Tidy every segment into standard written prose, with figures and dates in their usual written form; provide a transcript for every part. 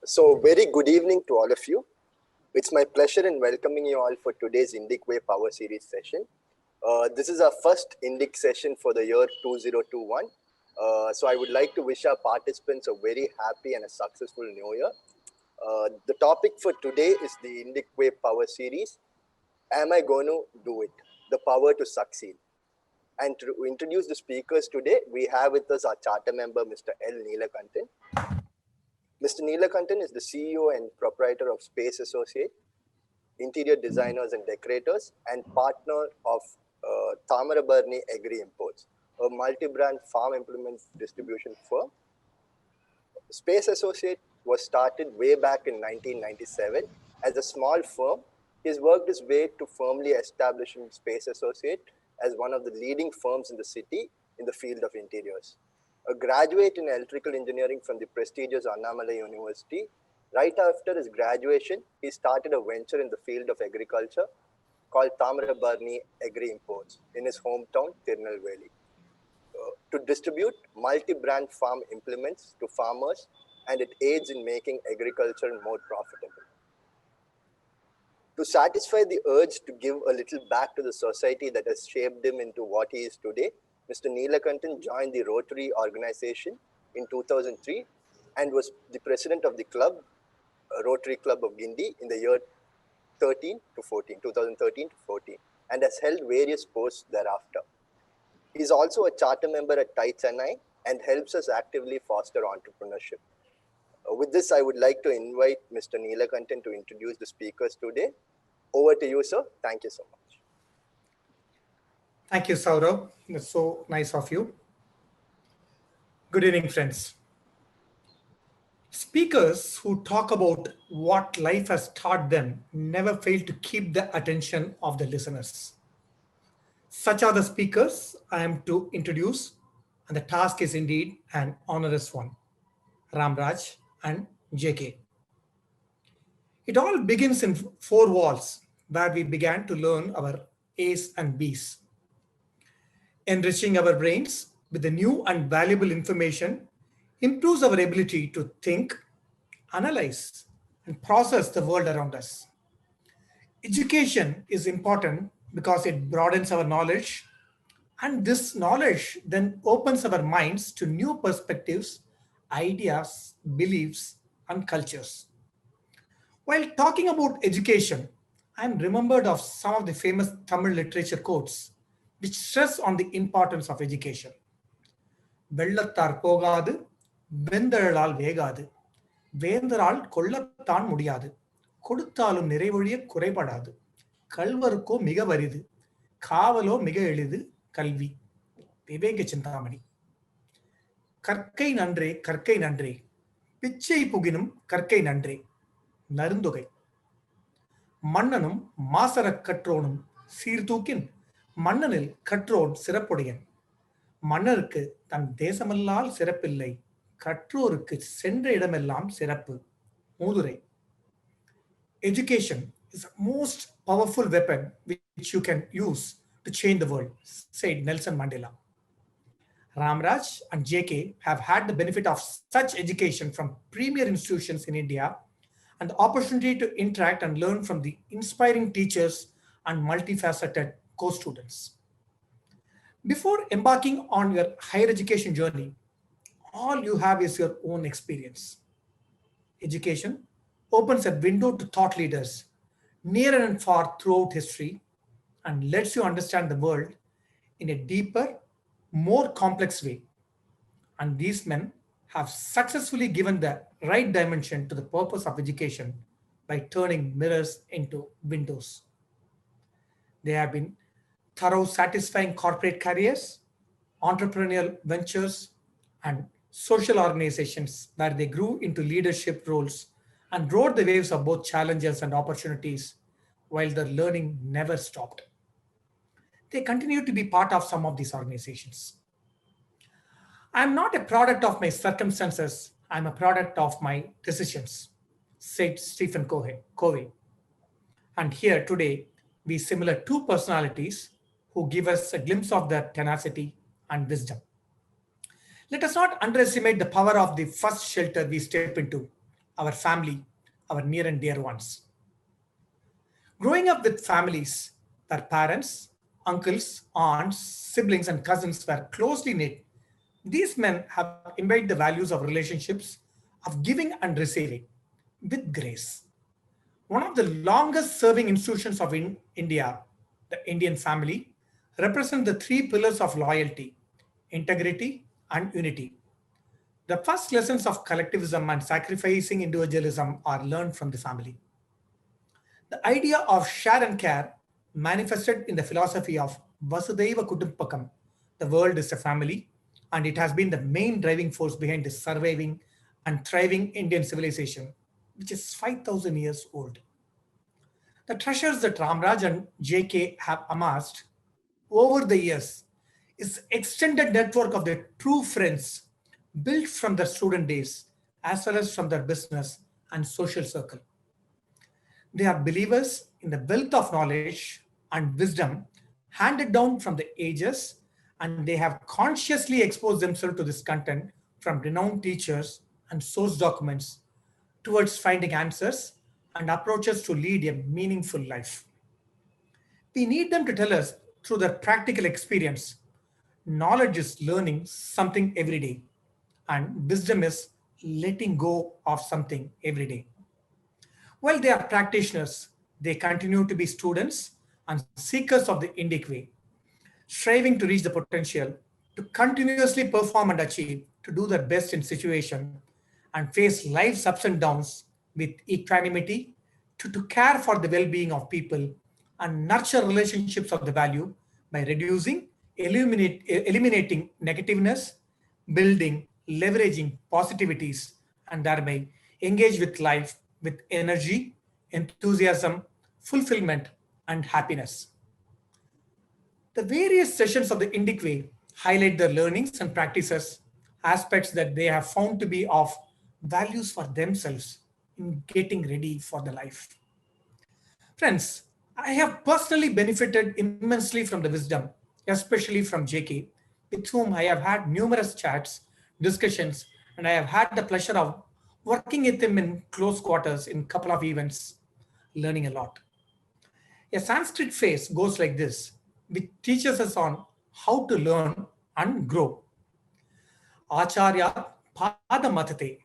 So, very good evening to all of you. It's my pleasure in welcoming you all for today's Indic Way Power Series session. This is our first Indic session for the year 2021. So, I would like to wish our participants a very happy and a successful new year. The topic for today is the Indic Way Power Series. Am I going to do it? The power to succeed. And to introduce the speakers today, we have with us our charter member, Mr. L. Neelakantan. Mr. Neelakantan is the CEO and proprietor of Space Associate, interior designers and decorators, and partner of Thamarabarni Agri Imports, a multi-brand farm implements distribution firm. Space Associate was started way back in 1997 as a small firm. He's worked his way to firmly establishing Space Associate as one of the leading firms in the city in the field of interiors. A graduate in electrical engineering from the prestigious Annamalai University, right after his graduation, he started a venture in the field of agriculture called Thamarabarni Agri Imports in his hometown, Tirunelveli, to distribute multi-brand farm implements to farmers, and it aids in making agriculture more profitable. To satisfy the urge to give a little back to the society that has shaped him into what he is today, Mr. Neelakantan joined the Rotary organization in 2003 and was the president of the club, Rotary Club of Guindy, in the year 2013 to 14, and has held various posts thereafter. He is also a charter member at TiE Chennai and helps us actively foster entrepreneurship. With this, I would like to invite Mr. Neelakantan to introduce the speakers today. Over to you, sir. Thank you so much. Thank you, Saurabh. That's so nice of you. Good evening, friends. Speakers who talk about what life has taught them never fail to keep the attention of the listeners. Such are the speakers I am to introduce, and the task is indeed an onerous one. Ramraj and JK. It all begins in four walls where we began to learn our A's and B's. Enriching our brains with the new and valuable information improves our ability to think, analyze, and process the world around us. Education is important because it broadens our knowledge, and this knowledge then opens our minds to new perspectives, ideas, beliefs, and cultures. While talking about education, I am remembered of some of the famous Tamil literature quotes which stress on the importance of education. வெள்ளத்தார் போகாது, வெந்தழலால் வேகாது, வேந்தரால் கொள்ளத்தான் முடியாது, கொடுத்தாலும் நிறைவொழிய குறைபடாது, கல்வருக்கோ மிக வரிது, காவலோ மிக எளிது, கல்வி. விவேக சிந்தாமணி. கற்கை நன்றே, கற்கை நன்றே, பிச்சை புகினும் கற்கை நன்றே, நருந்தொகை. மன்னனும் மாசறக் கற்றோனும் சீர்தூக்கின் மன்னனில் கற்றோன் சிறப்புடையன். மன்னருக்கு தன் தேசமல்லால் சிறப்பில்லை, கற்றோருக்கு சென்ற இடமெல்லாம் சிறப்பு. மூதுரை. Education is the most powerful weapon which you can use to change the world, said Nelson Mandela. Ramraj and JK have had the benefit of such education from premier institutions in India and the opportunity to interact and learn from the inspiring teachers and multifaceted co-students. Before embarking on your higher education journey, all you have is your own experience. Education opens a window to thought leaders near and far throughout history and lets you understand the world in a deeper, more complex way. And these men have successfully given the right dimension to the purpose of education by turning mirrors into windows. They have been thorough, satisfying corporate careers, entrepreneurial ventures, and social organizations where they grew into leadership roles and rode the waves of both challenges and opportunities while their learning never stopped. They continue to be part of some of these organizations. I am not a product of my circumstances, I am a product of my decisions, said Stephen Covey. And here today, we similar two personalities who give us a glimpse of their tenacity and wisdom. Let us not underestimate the power of the first shelter we step into, our family, our near and dear ones. Growing up with families where parents, uncles, aunts, siblings, and cousins were closely knit, these men have imbibed the values of relationships, of giving and receiving with grace. One of the longest serving institutions of India, the Indian family, represents the three pillars of loyalty, integrity, and unity. The first lessons of collectivism and sacrificing individualism are learned from the family. The idea of share and care manifested in the philosophy of Vasudhaiva Kutumbakam, the world is a family, and it has been the main driving force behind the surviving and thriving Indian civilization, which is 5,000 years old. The treasures that Ramraj and JK have amassed over the years is extended network of their true friends built from their student days as well as from their business and social circle. They are believers in the wealth of knowledge and wisdom handed down from the ages, and they have consciously exposed themselves to this content from renowned teachers and source documents towards finding answers and approaches to lead a meaningful life. We need them to tell us through their practical experience. Knowledge is learning something every day, and wisdom is letting go of something every day. While they are practitioners, they continue to be students and seekers of the Indic way, striving to reach the potential, to continuously perform and achieve, to do their best in situation and face life's ups and downs with equanimity, to care for the well-being of people and nurture relationships of the value by reducing, eliminating negativeness, building, leveraging positivities, and thereby engage with life with energy, enthusiasm, fulfillment, and happiness. The various sessions of the Indic Way highlight the learnings and practices, aspects that they have found to be of values for themselves in getting ready for the life. Friends, I have personally benefited immensely from the wisdom, especially from JK, with whom I have had numerous chats, discussions, and I have had the pleasure of working with him in close quarters in a couple of events, learning a lot. A Sanskrit phrase goes like this, which teaches us on how to learn and grow. Acharya padamatate,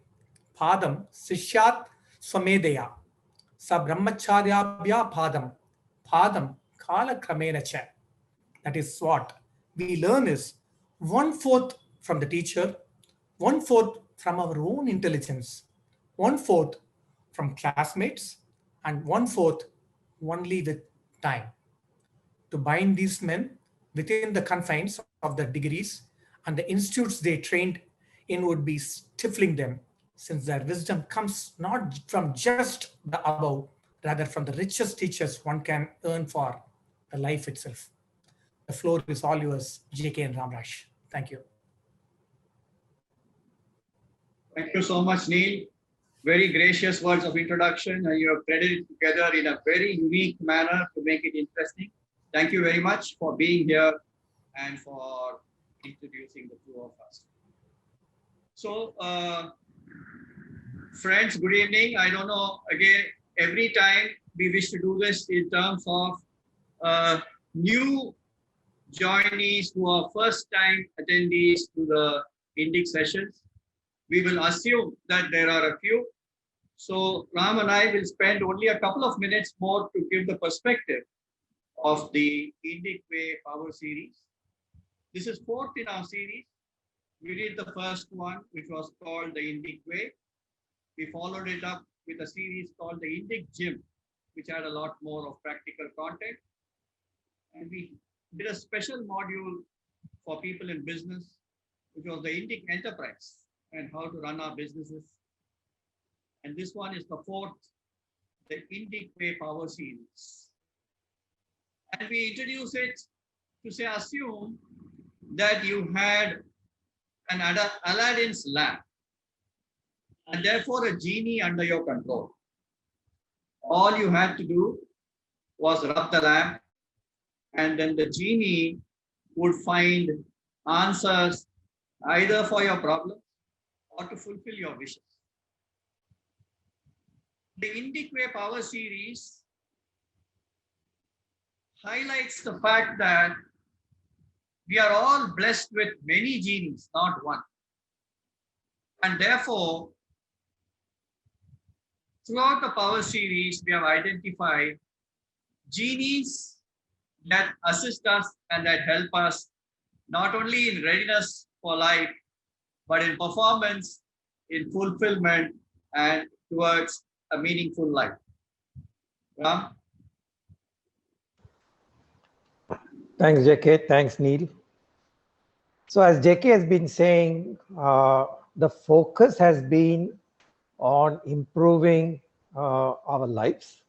padam sishyat swamedeya, sa brahmacharyabhya padam, padam kala kramena cha. That is what we learn is one fourth from the teacher, one fourth from our own intelligence, one fourth from classmates, and one fourth only with time. To bind these men within the confines of their degrees and the institutes they trained in would be stifling them, since their wisdom comes not from just the above, rather from the richest teachers one can earn for the life itself. The floor is all yours, JK and Ramraj. Thank you. Thank you so much, Neil. Very gracious words of introduction, and you have threaded it together in a very unique manner to make it interesting. Thank you very much for being here and for introducing the two of us. So, friends, good evening. I don't know, again, every time we wish to do this in terms of new joinees who are first time attendees to the Indic sessions. We will assume that there are a few. So Ram and I will spend only a couple of minutes more to give the perspective of the Indic Way Power Series. This is fourth in our series. We did the first one, which was called the Indic Way. We followed it up with a series called the Indic Gym, which had a lot more of practical content. And we did a special module for people in business, which was the Indic Enterprise and how to run our businesses. And this one is the fourth, the Indic Way Power Series. And we introduce it to say, assume that you had an Aladdin's lamp and therefore a genie under your control. All you had to do was rub the lamp, and then the genie would find answers either for your problems or to fulfill your wishes. The Indic Way Power Series highlights the fact that we are all blessed with many genies, not one. And therefore, throughout the Power Series, we have identified genies that assist us and that help us not only in readiness for life, but in performance, in fulfillment, and towards a meaningful life. Ram? Thanks, JK. Thanks, Neil. So as JK has been saying, the focus has been on improving our lives,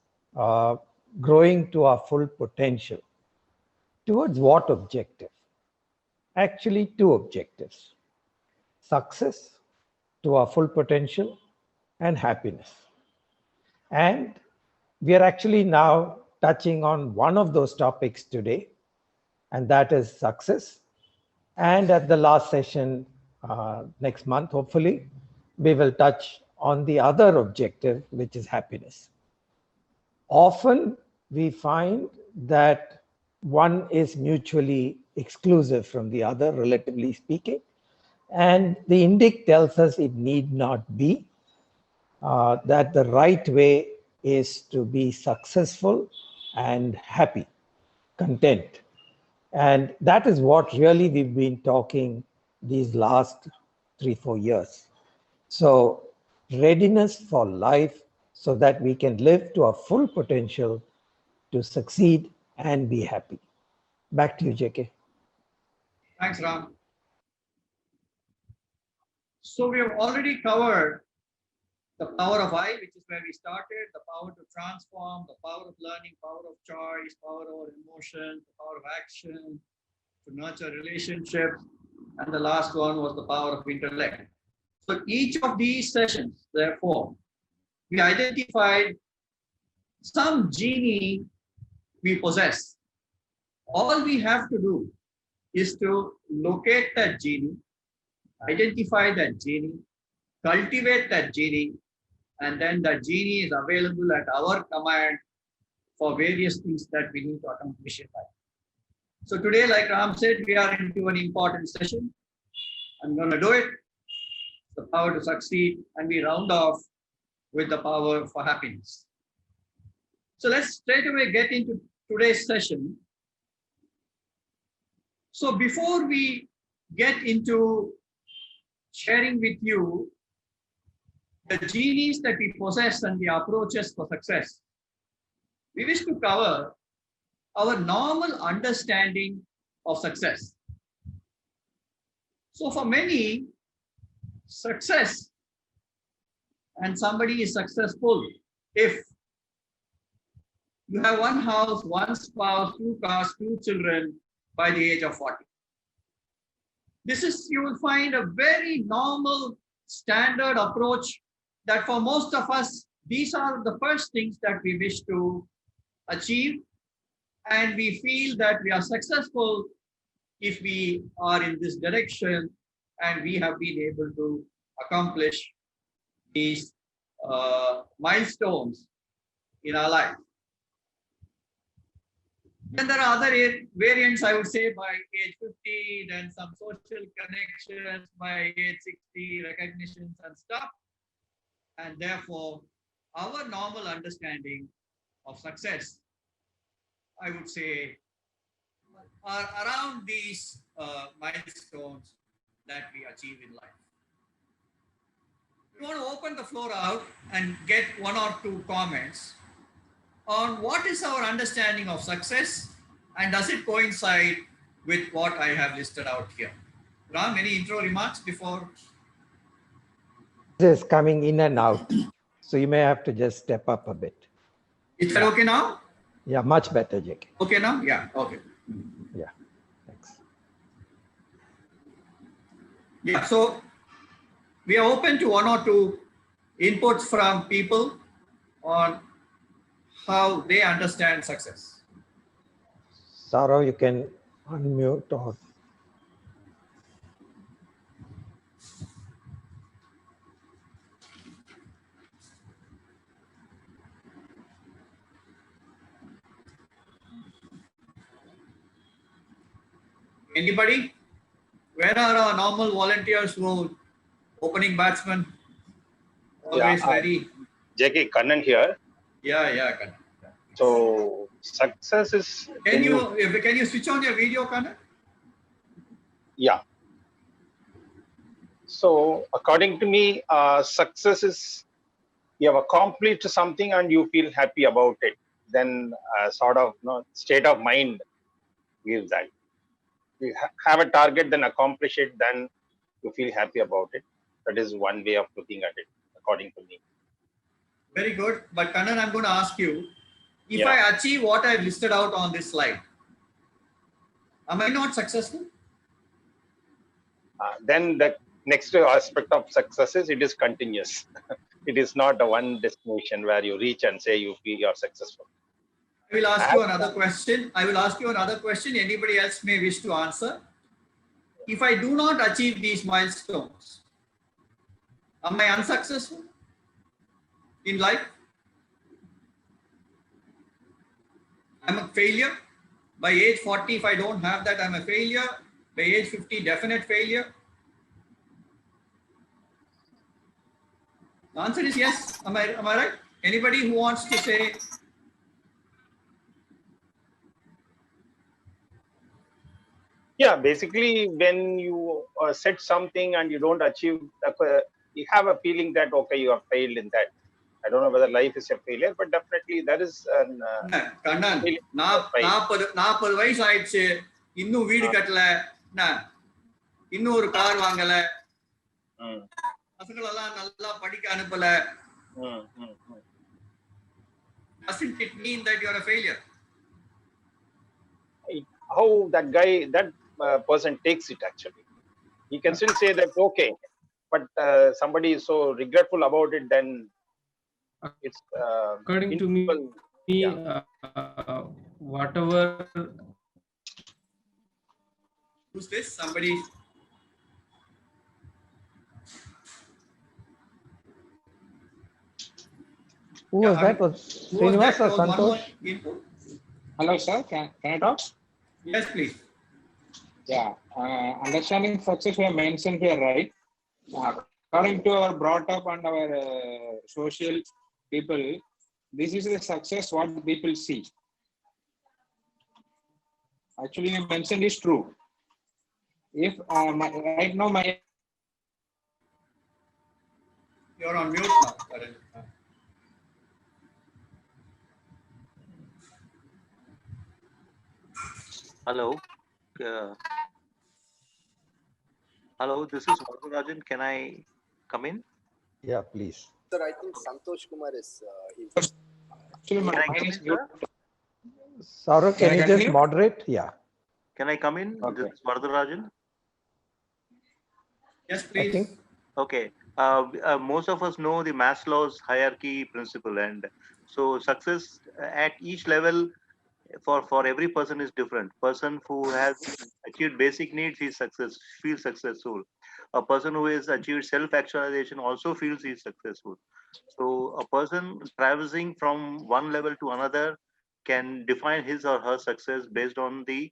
growing to our full potential. Towards what objective? Actually, two objectives: success to our full potential and happiness. And we are actually now touching on one of those topics today, and that is success. And at the last session next month, hopefully, we will touch on the other objective, which is happiness. Often we find that one is mutually exclusive from the other, relatively speaking. And the Indic tells us it need not be, that the right way is to be successful and happy, content. And that is what really we've been talking these last 3-4 years. So readiness for life so that we can live to our full potential to succeed and be happy. Back to you, JK. Thanks, Ram. So we have already covered the power of I, which is where we started, the power to transform, the power of learning, power of choice, power over emotion, the power of action, to nurture relationships, and the last one was the power of intellect. So each of these sessions, therefore, we identified some genie we possess. All we have to do is to locate that genie, identify that genie, cultivate that genie, and then that genie is available at our command for various things that we need to accomplish in life. So today, like Ram said, we are into an important session. I'm going to do it, the power to succeed, and we round off with the power for happiness. So let's straight away get into today's session. So before we get into sharing with you the genies that we possess and the approaches for success, we wish to cover our normal understanding of success. So for many, success and somebody is successful if you have one house, one spouse, 2 cars, 2 children by the age of 40. This is, you will find, a very normal standard approach that for most of us, these are the first things that we wish to achieve. And we feel that we are successful if we are in this direction and we have been able to accomplish these milestones in our life. Then there are other variants, I would say, by age 50, then some social connections by age 60, recognitions and stuff. And therefore, our normal understanding of success, I would say, are around these milestones that we achieve in life. We want to open the floor out and get 1 or 2 comments on what is our understanding of success and does it coincide with what I have listed out here. Ram, any intro remarks before? This is coming in and out, so you may have to just step up a bit. Is that okay now? Yeah, much better, JK. Okay now? Yeah, okay. Yeah, thanks. Yeah, so we are open to 1 or 2 inputs from people on how they understand success. Saurav, you can unmute or... Anybody? Where are our normal volunteers who opening batsman? Always Yeah, very. JK Kannan here. Yeah. So success is Can you switch on your video, Kannan? yeah. So according to me, success is you have accomplished something and you feel happy about it. Then sort of state of mind gives that. You have a target, then accomplish it, then you feel happy about it. That is one way of looking at it, according to me. Very good. But Kannan, I'm going to ask you, if Yeah. I achieve what I've listed out on this slide, am I not successful? Then the next aspect of success is it is continuous. It is not a one destination where you reach and say you feel you're successful. I will ask you another question. Anybody else may wish to answer. If I do not achieve these milestones, am I unsuccessful in life? I'm a failure. By age 40, if I don't have that, I'm a failure. By age 50, definite failure. The answer is yes. Am I right? Anybody who wants to say? Yeah, basically when you set something and you don't achieve, you have a feeling that, okay, you have failed in that. I don't know whether life is a failure, but definitely there is an Kannan, 40 வயசு ஆயிடுச்சு, இன்னும் வீடு கட்டல, இன்னும் ஒரு car வாங்கல, பசங்களெல்லாம் நல்லா படிக்க அனுப்பல. Doesn't it mean that you are a failure? How that person takes it actually. He can still say that, okay, but somebody is so regretful about it, then it's according to me, whatever. Who's this? Somebody. Who was that? Was Srinivas or Santosh? Hello, sir. Can I talk? Yes, please. Yeah. Understanding success we have mentioned here, right? According to our brought up and our social people, this is the success what people see. Actually, you mentioned is true. If right now my You're on mute now. Hello. Hello, this is Varatharajan. Can I come in? Yeah, please. Sir, I think Santosh Kumar is. actually my Can I mind come is in, sir? Saurav, can Can I you just continue? moderate? Yeah. Can I come in? Okay. This is Varatharajan. Yes, I please. think Okay. Most of us know the Maslow's hierarchy principle, and so success at each level for every person is different. Person who has achieved basic needs is feels successful. A person who has achieved self-actualization also feels he is successful. So a person traversing from one level to another can define his or her success based on the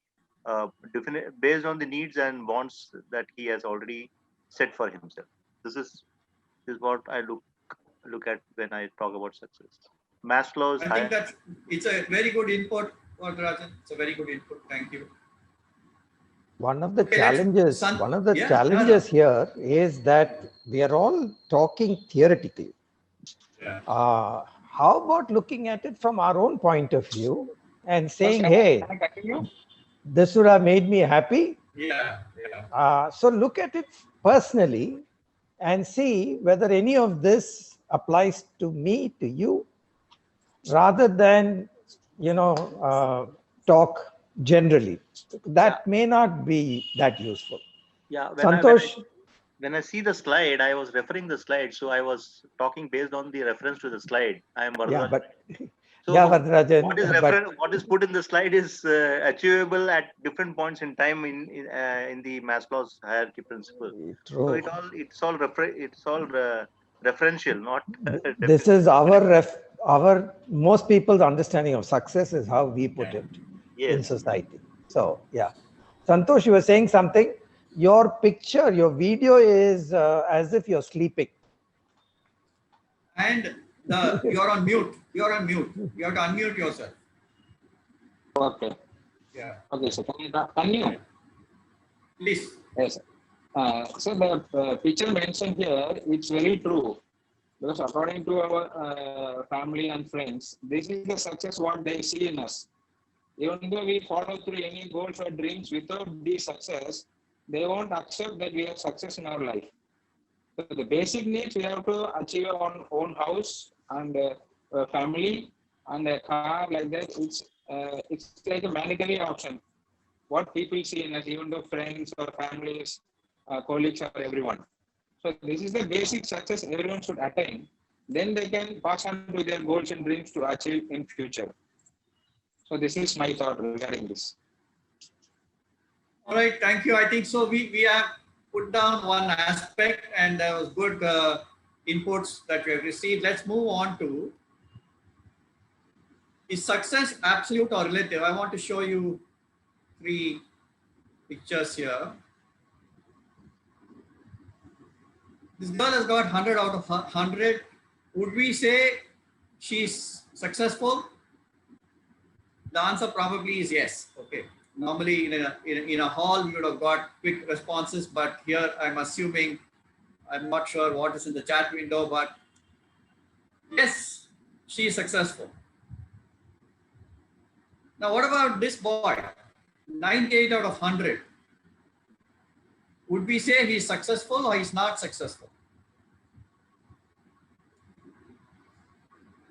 needs and wants that he has already set for himself. This is what I look at when I talk about success. Maslow's I think that it's a very good input, Varatharajan. It's a very good input. Thank you. one of the Okay, challenges, here is that we are all talking theoretically. Yeah. How about looking at it from our own point of view and saying, Can I hey, continue? this would have made me happy. Yeah. So look at it personally and see whether any of this applies to me, to you, rather than, talk generally. That may not be that useful. Yeah, Santosh, when I see the slide, I was referring the slide, so I was talking based on the reference to the slide. I am Varatharajan. So Varatharajan, what is put in the slide is achievable at different points in time in the Maslow's hierarchy principle. True. So it's all referential, not. This is our most people's understanding of success is how we put it in society. So yeah. Santosh, you were saying something. Your picture, your video is as if you're sleeping. And you're on mute. You're on mute. You have to unmute yourself. Okay. Yeah. Okay, so can you? Please. Yes. So the picture mentioned here, it's very true. Because according to our family and friends, this is the success what they see in us. Even though we follow through any goals or dreams without this success, they won't accept that we have success in our life. So the basic needs we have to achieve our own house and a family and a car like that. It's like a mandatory option. What people see in us, even though friends or families, colleagues or everyone. So this is the basic success everyone should attain. Then they can pass on to their goals and dreams to achieve in future. So this is my thought regarding this. All right, thank you. I think so. We have put down one aspect, and there was good inputs that we have received. Let's move on to, is success absolute or relative? I want to show you 3 pictures here. This girl has got 100 out of 100. Would we say she's successful? The answer probably is yes. Okay. Normally in a hall, we would have got quick responses, but here I'm assuming, I'm not sure what is in the chat window, but yes, she is successful. Now, what about this boy? 98 out of 100. Would we say he's successful or he's not successful?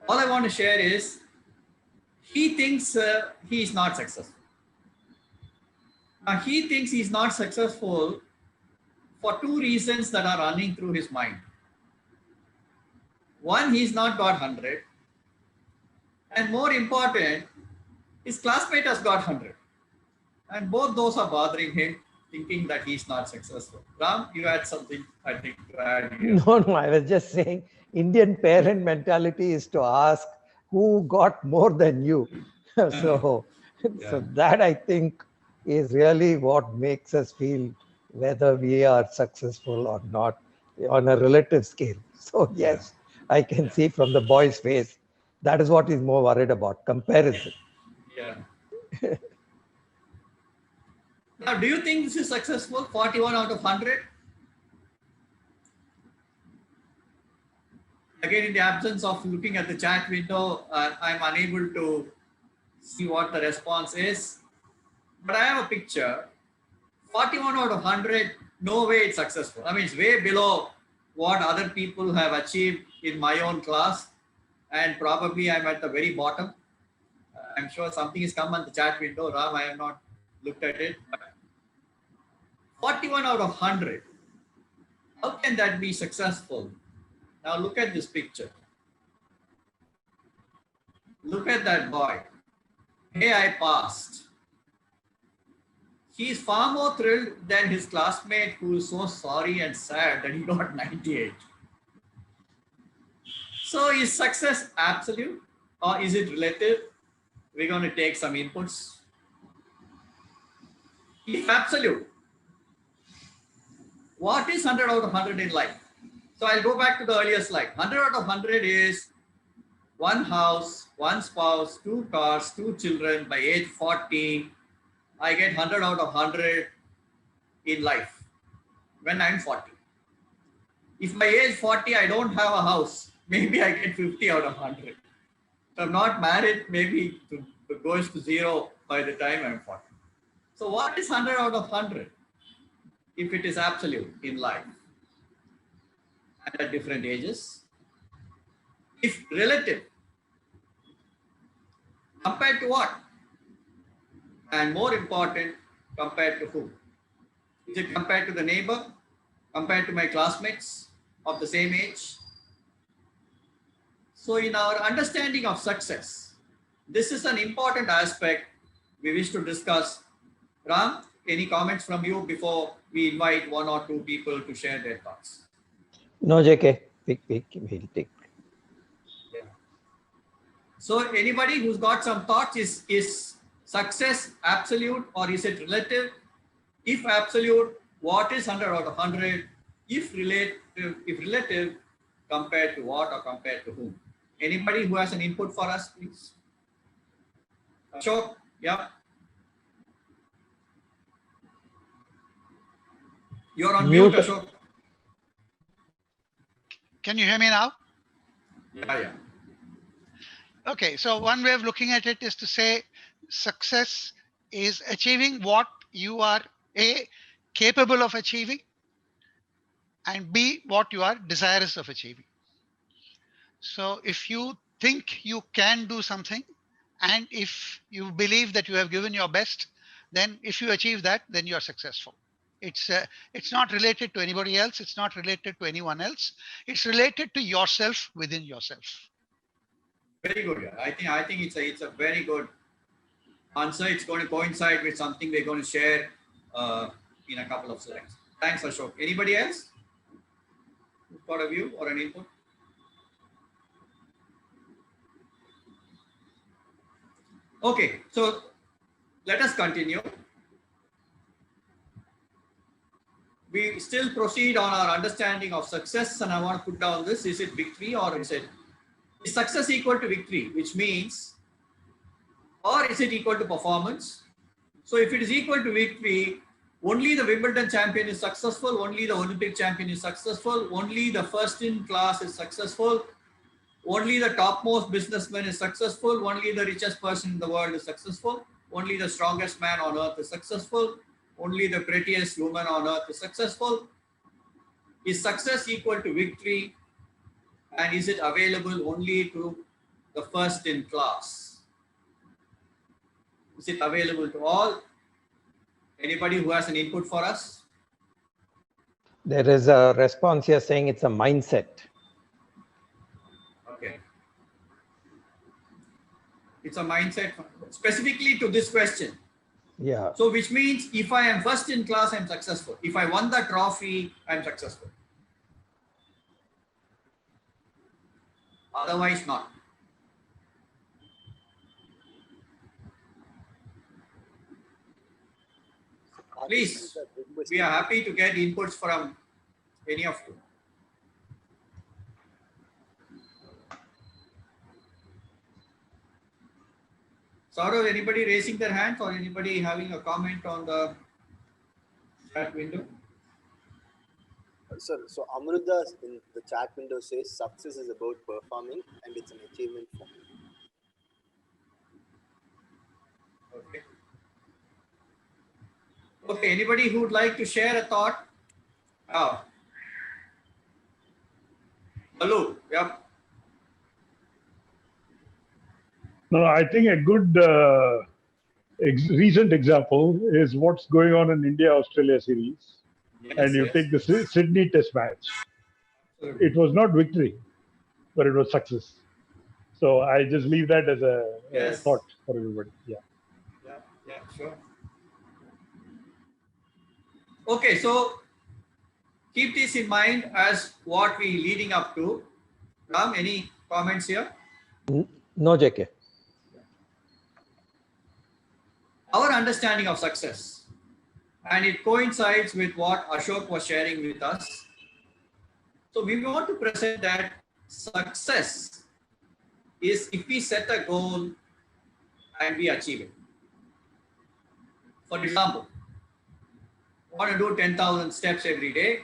All I want to share is, he thinks he's not successful. Now, he thinks he's not successful for 2 reasons that are running through his mind. One, he's not got 100. And more important, his classmate has got 100. And both those are bothering him, thinking that he's not successful. Ram, you had something, I think, to add here. No, I was just saying Indian parent mentality is to ask who got more than you. So that I think is really what makes us feel whether we are successful or not on a relative scale. So yes, I can see from the boy's face, that is what he's more worried about, comparison. Yeah. Now, do you think this is successful? 41 out of 100? Again, in the absence of looking at the chat window, I'm unable to see what the response is. But I have a picture. 41 out of 100, no way it's successful. I mean, it's way below what other people have achieved in my own class. And probably I'm at the very bottom. I'm sure something has come on the chat window. Ram, I have not looked at it. But 41 out of 100. How can that be successful? Now look at this picture. Look at that boy. Hey, I passed. He's far more thrilled than his classmate who is so sorry and sad that he got 98. So is success absolute or is it relative? We're going to take some inputs. If absolute, what is 100 out of 100 in life? So I'll go back to the earlier slide. 100 out of 100 is 1 house, 1 spouse, 2 cars, 2 children. By age 40, I get 100 out of 100 in life when I'm 40. If by age 40, I don't have a house, maybe I get 50 out of 100. If I'm not married, maybe it goes to 0 by the time I'm 40. So what is 100 out of 100 if it is absolute in life and at different ages? If relative, compared to what? And more important, compared to who? Is it compared to the neighbor? Compared to my classmates of the same age? So in our understanding of success, this is an important aspect we wish to discuss. Ram, any comments from you before we invite 1 or 2 people to share their thoughts? No, JK, we'll take. Yeah. So anybody who's got some thoughts, is success absolute or is it relative? If absolute, what is 100 out of 100? If relative, compared to what or compared to whom? Anybody who has an input for us, please? Ashok, yeah. You're on mute, Ashok. Can you hear me now? Yeah. Okay, so one way of looking at it is to say success is achieving what you are A, capable of achieving, and B, what you are desirous of achieving. So if you think you can do something, and if you believe that you have given your best, then if you achieve that, then you are successful. It's not related to anybody else. It's not related to anyone else. It's related to yourself within yourself. Very good. Yeah. I think it's a very good answer. It's going to coincide with something we're going to share in a couple of slides. Thanks, Ashok. Anybody else? Who's got a view or an input? Okay, so let us continue. We still proceed on our understanding of success, and I want to put down this: is it victory or is success equal to victory, which means, or is it equal to performance? So if it is equal to victory, only the Wimbledon champion is successful, only the Olympic champion is successful, only the first in class is successful, only the topmost businessman is successful, only the richest person in the world is successful, only the strongest man on earth is successful, only the prettiest woman on earth is successful. Is success equal to victory, and is it available only to the first in class? Is it available to all? Anybody who has an input for us? There is a response here saying it's a mindset. Okay. It's a mindset specifically to this question. Yeah. So which means if I am first in class, I'm successful. If I won the trophy, I'm successful. Otherwise not. Please, we are happy to get inputs from any of you. Saurav, anybody raising their hands or anybody having a comment on the chat window? Sir, so Amruta in the chat window says success is about performing and it's an achievement for me. Okay. Okay, anybody who would like to share a thought? Oh. Hello, yep. No, I think a good recent example is what's going on in India-Australia series. Yes, And you yes. take the Sydney Test match. It was not victory, but it was success. So I just leave that as a Yes. thought for everybody. Yeah. Yeah, sure. Okay, so keep this in mind as what we leading up to. Ram, any comments here? No, JK. Our understanding of success, and it coincides with what Ashok was sharing with us. So we want to present that success is if we set a goal and we achieve it. For example, want to do 10,000 steps every day,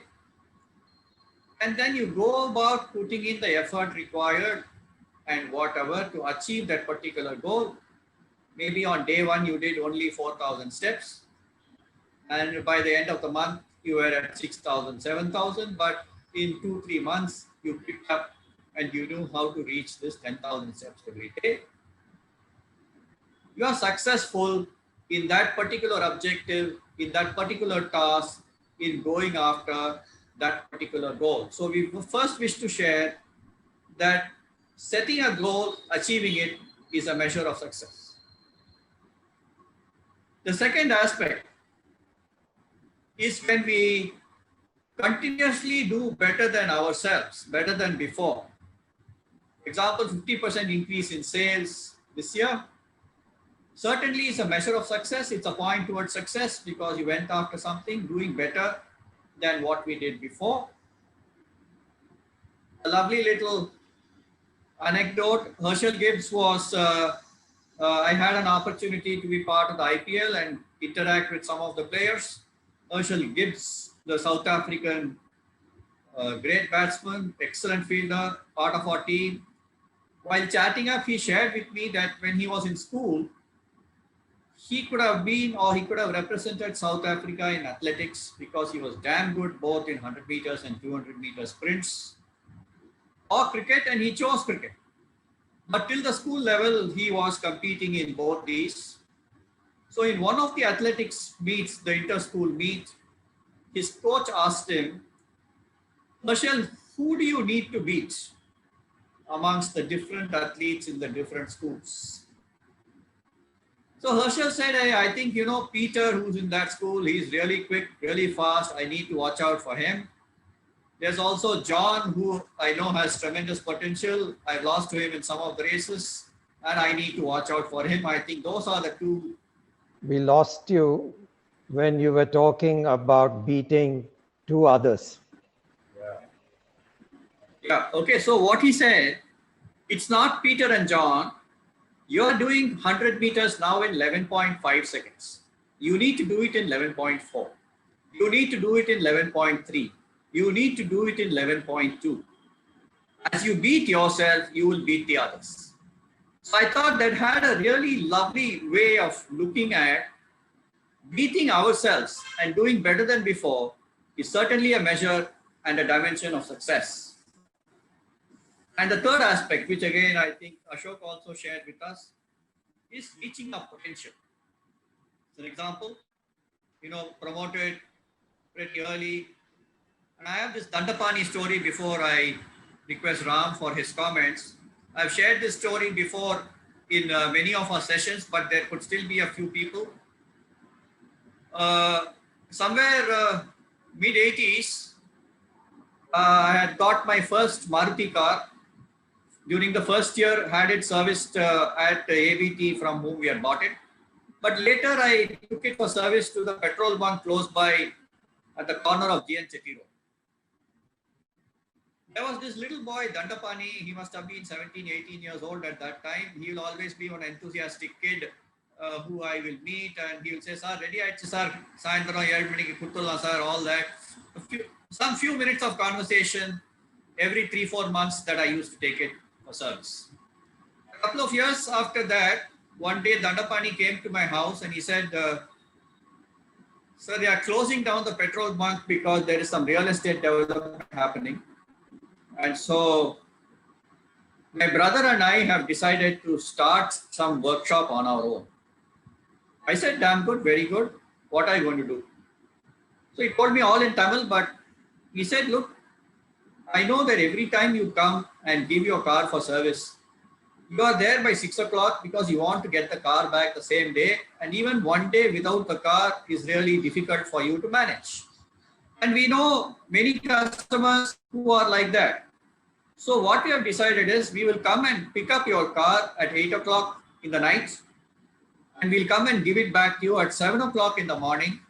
and then you go about putting in the effort required and whatever to achieve that particular goal. Maybe on day one you did only 4,000 steps, and by the end of the month you were at 6,000, 7,000, but in 2-3 months you picked up and you knew how to reach this 10,000 steps every day. You are successful in that particular objective, in that particular task, in going after that particular goal. So we first wish to share that setting a goal, achieving it is a measure of success. The second aspect is when we continuously do better than ourselves, better than before. Example, 50% increase in sales this year. certainly is a measure of success. It's a point towards success because you went after something, doing better than what we did before. A lovely little anecdote. Herschel Gibbs was, I had an opportunity to be part of the IPL and interact with some of the players. Herschel Gibbs, the South African great batsman, excellent fielder, part of our team. While chatting up, he shared with me that when he was in school, he could have been or he could have represented South Africa in athletics because he was damn good both in 100 meters and 200 meters sprints, or cricket, and he chose cricket. But till the school level, he was competing in both these. So in one of the athletics meets, the inter-school meet, his coach asked him, Herschel, who do you need to beat amongst the different athletes in the different schools? So Herschel said, hey, I think, Peter, who's in that school, he's really quick, really fast. I need to watch out for him. There's also John, who I know has tremendous potential. I've lost to him in some of the races, and I need to watch out for him. I think those are the two. We lost you when you were talking about beating two others. Yeah, okay. So what he said, it's not Peter and John. You're doing 100 meters now in 11.5 seconds. You need to do it in 11.4. You need to do it in 11.3. You need to do it in 11.2. As you beat yourself, you will beat the others. So I thought that had a really lovely way of looking at beating ourselves and doing better than before is certainly a measure and a dimension of success. And the third aspect, which again I think Ashok also shared with us, is reaching our potential. As an example, promoted pretty early. And I have this Dandapani story before I request Ram for his comments. I've shared this story before in many of our sessions, but there could still be a few people. Somewhere mid-80s, I had got my first Maruti car. During the first year, had it serviced at ABT from whom we had bought it. But later I took it for service to the petrol bunk close by at the corner of GN Chetty Road. There was this little boy, Dandapani. He must have been 17, 18 years old at that time. He will always be an enthusiastic kid who I will meet, and he will say, sir, ready, sir, sir, all that. Some few minutes of conversation every 3-4 months that I used to take it for service. A couple of years after that, one day Dandapani came to my house and he said, sir, they are closing down the petrol bunk because there is some real estate development happening. And so my brother and I have decided to start some workshop on our own. I said, damn good, very good. What are you going to do? So he told me all in Tamil, but he said, look, I know that every time you come and give your car for service, you are there by 6 o'clock because you want to get the car back the same day. And even one day without the car is really difficult for you to manage. And we know many customers who are like that. So what we have decided is we will come and pick up your car at 8 o'clock in the night, and we'll come and give it back to you at 7 o'clock in the morning,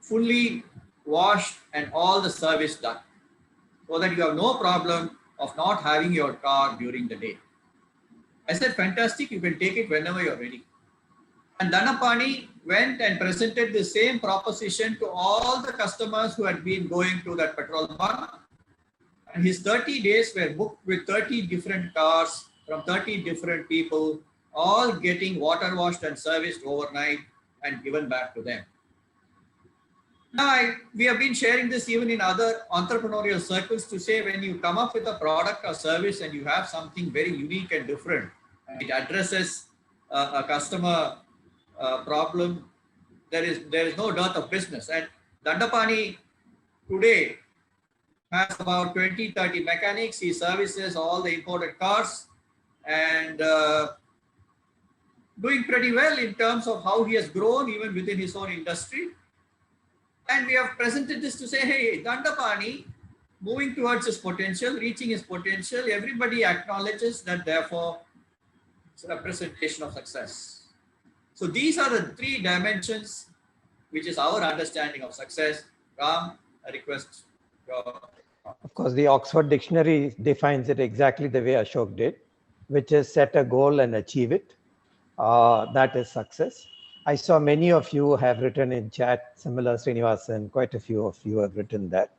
fully washed and all the service done, so that you have no problem of not having your car during the day. I said, fantastic, you can take it whenever you're ready. And Dandapani went and presented the same proposition to all the customers who had been going to that petrol bunk. And his 30 days were booked with 30 different cars from 30 different people, all getting water washed and serviced overnight and given back to them. Now, we have been sharing this even in other entrepreneurial circles to say when you come up with a product or service and you have something very unique and different, and it addresses a customer problem, there is no dearth of business. And Dandapani today has about 20-30 mechanics. He services all the imported cars and doing pretty well in terms of how he has grown even within his own industry. And we have presented this to say, hey, Dandapani, moving towards his potential, reaching his potential, everybody acknowledges that therefore it's a representation of success. So these are the three dimensions, which is our understanding of success. Ram, I request your. Of course, the Oxford Dictionary defines it exactly the way Ashok did, which is set a goal and achieve it. That is success. I saw many of you have written in chat, similar Srinivasan, quite a few of you have written that.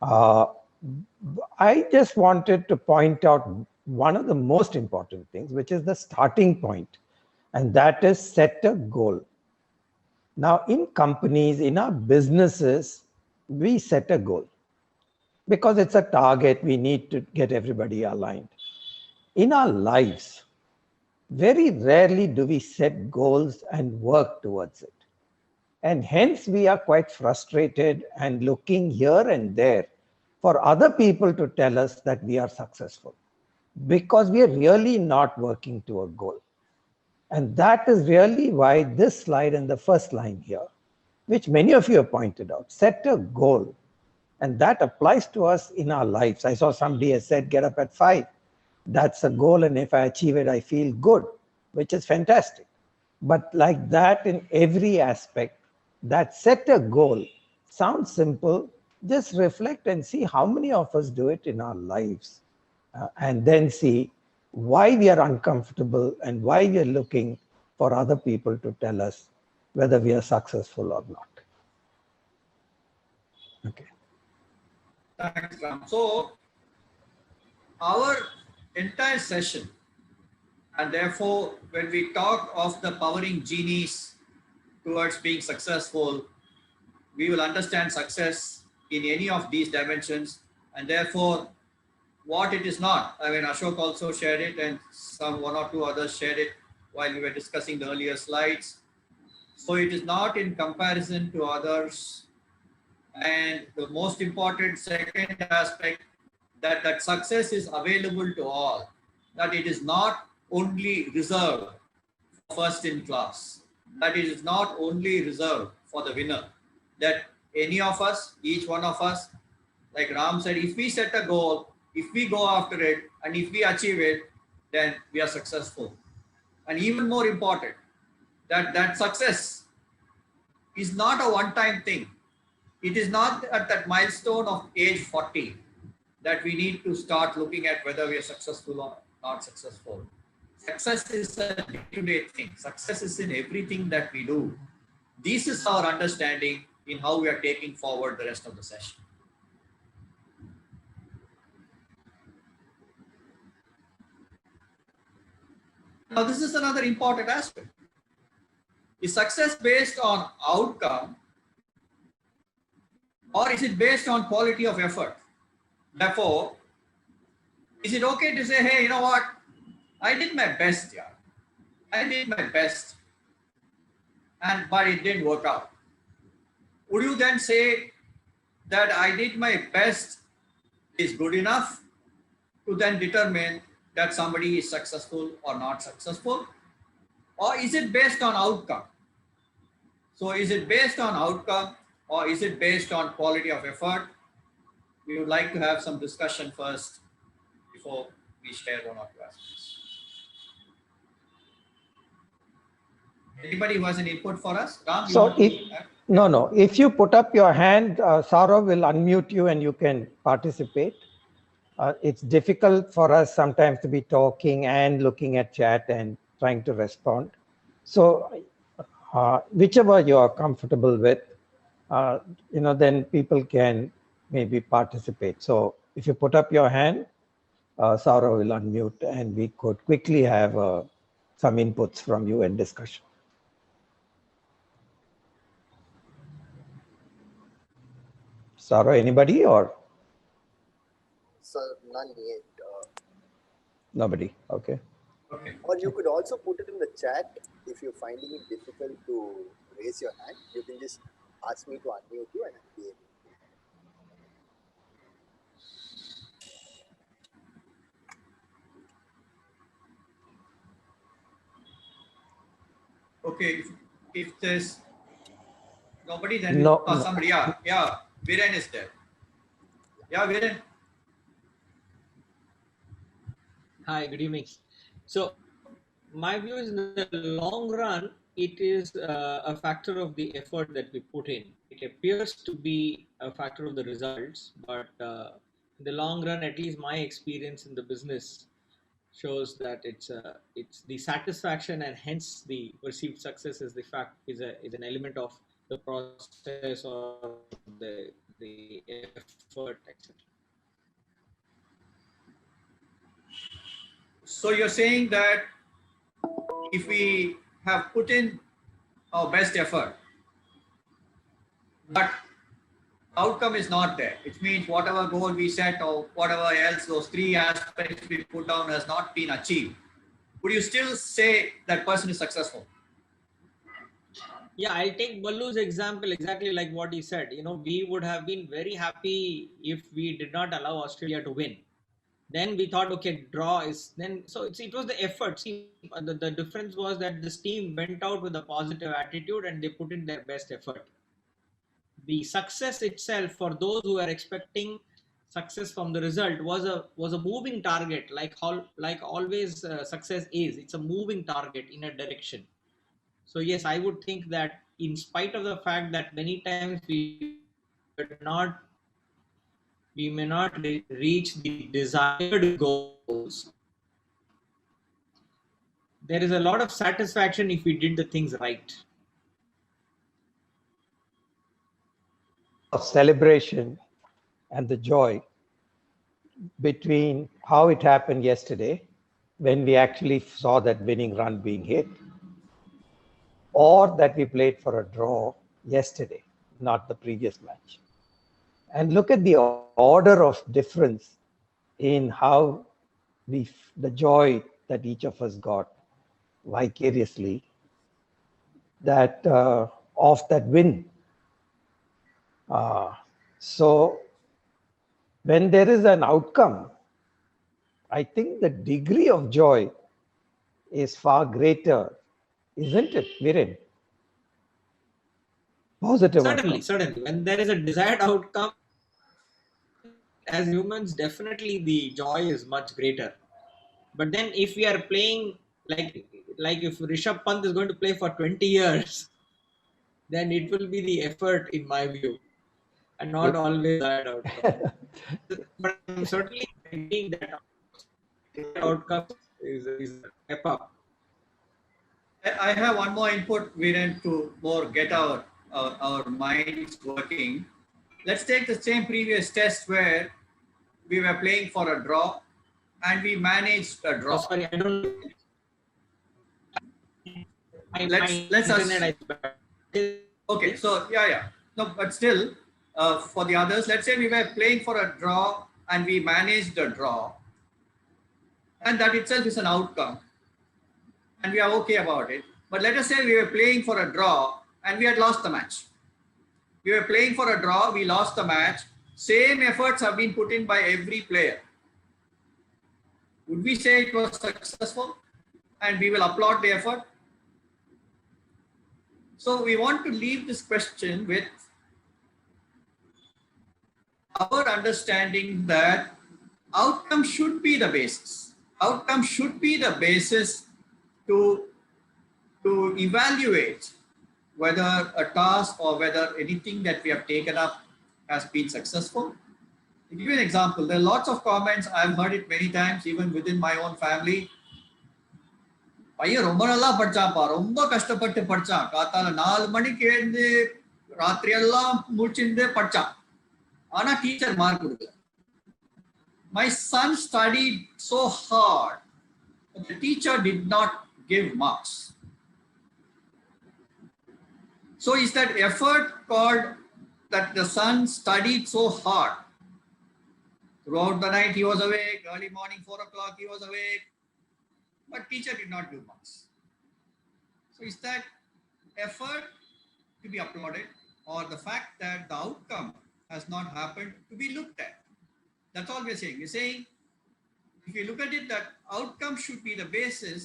I just wanted to point out one of the most important things, which is the starting point, and that is set a goal. Now, in companies, in our businesses, we set a goal because it's a target. We need to get everybody aligned. In our lives, very rarely do we set goals and work towards it. And hence we are quite frustrated and looking here and there for other people to tell us that we are successful because we are really not working to a goal. And that is really why this slide and the first line here, which many of you have pointed out, set a goal. And that applies to us in our lives. I saw somebody has said, get up at 5. That's a goal. And if I achieve it, I feel good, which is fantastic. But like that in every aspect, that set a goal sounds simple. Just reflect and see how many of us do it in our lives. And then see why we are uncomfortable and why we are looking for other people to tell us whether we are successful or not. Okay. Thanks, Ram. So our entire session, and therefore when we talk of the powering genies towards being successful, we will understand success in any of these dimensions, and therefore what it is not. I mean, Ashok also shared it, and one or two others shared it while we were discussing the earlier slides. So it is not in comparison to others. And the most important second aspect, that success is available to all, that it is not only reserved for first in class, that it is not only reserved for the winner, that any of us, each one of us, like Ram said, if we set a goal, if we go after it, and if we achieve it, then we are successful. And even more important, that success is not a one-time thing. It is not at that milestone of age 40 that we need to start looking at whether we are successful or not successful. Success is a day-to-day thing. Success is in everything that we do. This is our understanding in how we are taking forward the rest of the session. Now, this is another important aspect. Is success based on outcome, or is it based on quality of effort? Therefore, is it okay to say, hey, you know what? I did my best, yeah. I did my best, but it didn't work out. Would you then say that I did my best is good enough to then determine that somebody is successful or not successful? Or is it based on outcome? So is it based on outcome, or is it based on quality of effort? We would like to have some discussion first before we share one or two aspects. Anybody who has an input for us? Ram, So if you put up your hand, Saurav will unmute you and you can participate. It's difficult for us sometimes to be talking and looking at chat and trying to respond. So whichever you are comfortable with, then people can maybe participate. So if you put up your hand, Saurav will unmute and we could quickly have some inputs from you and discussion. Saurav, anybody or? Sir, none yet. Nobody, okay. Okay. Or you could also put it in the chat if you're finding it difficult to raise your hand. You can just ask me to unmute you and I'll be able to. Okay, if there's nobody, then No, somebody, yeah, Viren is there. Yeah, Viren. Hi, good evening. So my view is in the long run, it is a factor of the effort that we put in. It appears to be a factor of the results, but in the long run, at least my experience in the business shows that it's the satisfaction and hence the perceived success is an element of the process or the effort, etc. So you're saying that if we have put in our best effort, but outcome is not there, it means whatever goal we set or whatever else, those three aspects we put down has not been achieved, would you still say that person is successful? Yeah, I'll take Ballu's example exactly like what he said. We would have been very happy if we did not allow Australia to win. Then we thought, okay, draw is then. So it was the effort. See, the difference was that this team went out with a positive attitude and they put in their best effort. The success itself, for those who are expecting success from the result, was a moving target. Like always, success is. It's a moving target in a direction. So yes, I would think that in spite of the fact that many times we may not reach the desired goals, there is a lot of satisfaction if we did the things right. Of celebration and the joy between how it happened yesterday when we actually saw that winning run being hit, or that we played for a draw yesterday, not the previous match. And look at the order of difference in how the joy that each of us got vicariously that of that win. So when there is an outcome, I think the degree of joy is far greater, isn't it, Viren? Positive outcome. Certainly. When there is a desired outcome, as humans, definitely the joy is much greater. But then if we are playing like if Rishabh Pant is going to play for 20 years, then it will be the effort, in my view, and not always that outcome. But I'm certainly thinking that outcome is a step up. I have one more input, Viren, to more get our minds working. Let's take the same previous test where we were playing for a draw and we managed a draw. Oh, sorry, I don't. Let's okay, so yeah. No, but still, for the others, let's say we were playing for a draw and we managed a draw, and that itself is an outcome, and we are okay about it. But let us say we were playing for a draw and we had lost the match. We were playing for a draw, we lost the match. Same efforts have been put in by every player. Would we say it was successful and we will applaud the effort? So we want to leave this question with our understanding that outcome should be the basis. Outcome should be the basis to evaluate whether a task or whether anything that we have taken up has been successful. To give you an example, there are lots of comments, I've heard it many times, even within my own family. பையன் ரொம்ப நல்லா படிச்சான்ப்பா, ரொம்ப கஷ்டப்பட்டு படிச்சான், காத்தால 4 மணிக்கு எழுந்து ராத்திரி எல்லாம் முடிச்சிருந்து படிச்சான், ஆனா டீச்சர் மார்க் கொடுக்கல. My son studied so hard, but the teacher did not give marks. So is that effort called that the son studied so hard? Throughout the night he was awake, early morning 4 o'clock he was awake, but teacher did not give marks. So is that effort to be applauded, or the fact that the outcome has not happened to be looked at? That's all we're saying. We're saying if you look at it, that outcome should be the basis.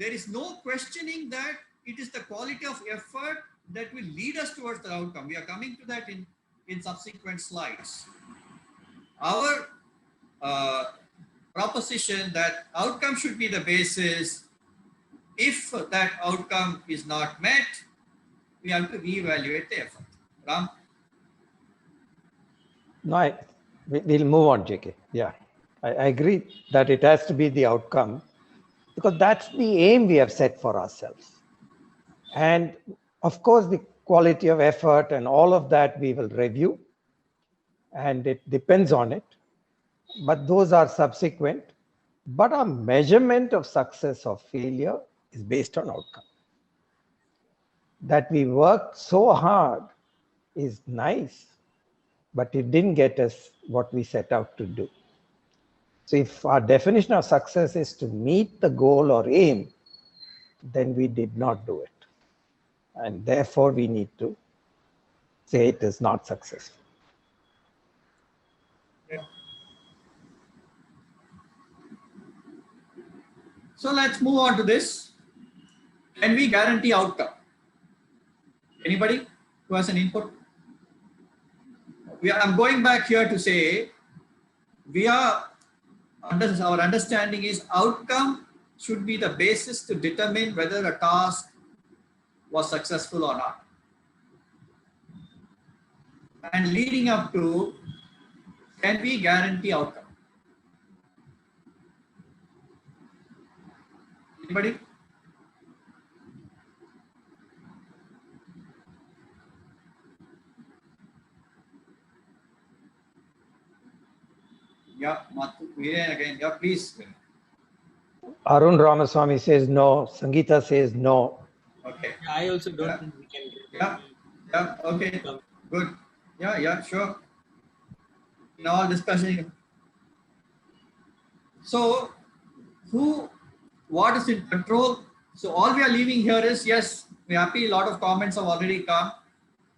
There is no questioning that it is the quality of effort that will lead us towards the outcome. We are coming to that in subsequent slides. Our proposition that outcome should be the basis if that outcome is not met, we have to reevaluate the effort. Ram? No, we'll move on, JK. Yeah, I agree that it has to be the outcome because that's the aim we have set for ourselves. And of course, the quality of effort and all of that we will review, and it depends on it. But those are subsequent. But our measurement of success or failure is based on outcome. That we worked so hard is nice, but it didn't get us what we set out to do. So if our definition of success is to meet the goal or aim, then we did not do it. And therefore we need to say it is not successful. Yeah. So let's move on to this. Can we guarantee outcome? Anybody who has an input? I'm going back here to say our understanding is outcome should be the basis to determine whether a task was successful or not. And leading up to, can we guarantee outcome? Anybody? Yeah, Viren again. Yeah, please. Arun Ramaswamy says no. Sangeeta says no. Okay. I also don't think we can. Yeah. Okay. Good. Yeah. Sure. In all discussion. So, what is in control? So all we are leaving here is, yes, we're happy. A lot of comments have already come.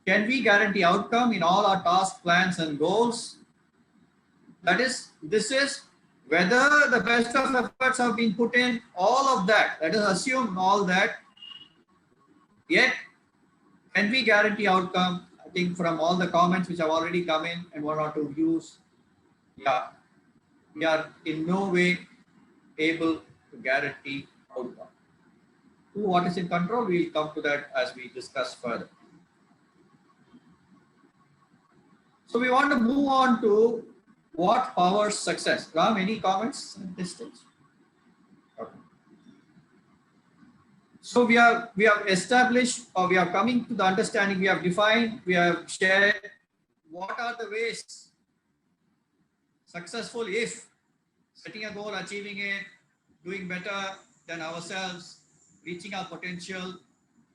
Can we guarantee outcome in all our tasks, plans, and goals? That is, this is whether the best of efforts have been put in, all of that. Let us assume all that. Yet, can we guarantee outcome? I think from all the comments which have already come in and one or two views, yeah, we are in no way able to guarantee outcome. What is in control? We will come to that as we discuss further. So we want to move on to what powers success. Ram, any comments at this stage? Okay. So we have established, or we are coming to the understanding, we have defined, we have shared what are the ways successful if setting a goal, achieving it, doing better than ourselves, reaching our potential,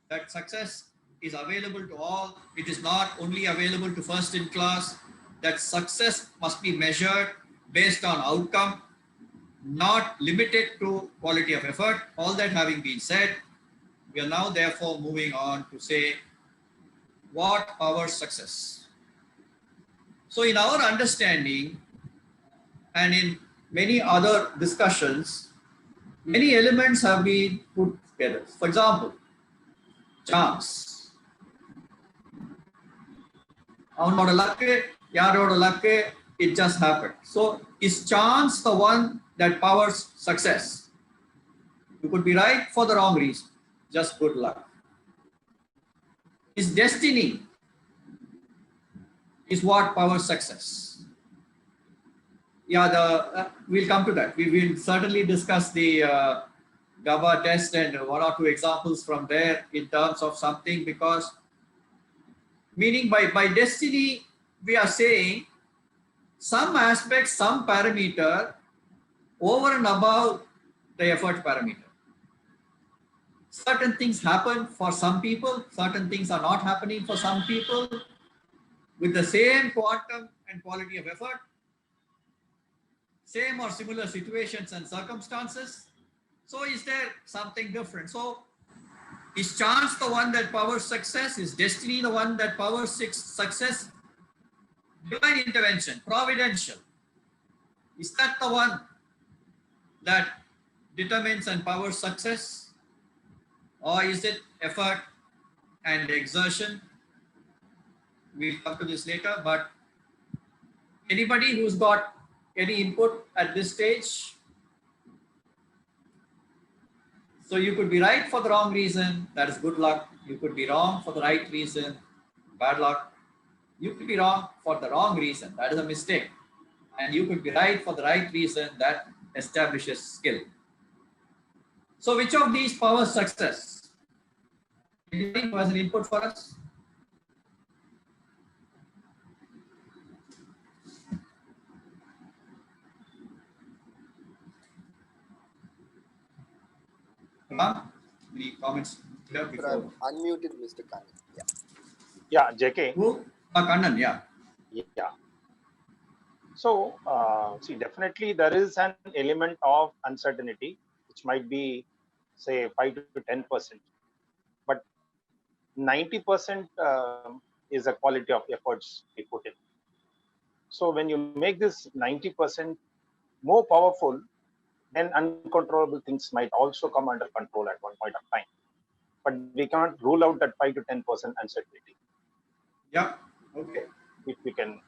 that success is available to all. It is not only available to first in class. That success must be measured based on outcome, not limited to quality of effort. All that having been said, we are now therefore moving on to say what powers success. So in our understanding and in many other discussions, many elements have been put together. For example, chance. Avanoda luck, yaroda luck, it just happened. So is chance the one that powers success? You could be right for the wrong reason, just good luck. Is destiny is what powers success? Yeah, we'll come to that. We will certainly discuss the GABA test and one or two examples from there in terms of something, because meaning by destiny, we are saying some aspect, some parameter over and above the effort parameter. Certain things happen for some people, certain things are not happening for some people with the same quantum and quality of effort, same or similar situations and circumstances. So is there something different? So is chance the one that powers success? Is destiny the one that powers success? Divine intervention, providential, is that the one that determines and powers success? Or is it effort and exertion? We'll come to this later, but anybody who's got any input at this stage? So you could be right for the wrong reason, that is good luck. You could be wrong for the right reason, bad luck. You could be wrong for the wrong reason, that is a mistake. And you could be right for the right reason, that establishes skill. So which of these powers success? Anybody who has an input for us? Any comments here before? I've unmuted Mr. Khan. Yeah. Yeah, JK. Who? Kannan, yeah. Yeah. So, see, definitely there is an element of uncertainty, which might be, say, 5 to 10%. But 90% is a quality of efforts we put in. So when you make this 90% more powerful, then uncontrollable things might also come under control at one point of time. But we can't rule out that 5 to 10% uncertainty. Yeah. Okay. If we can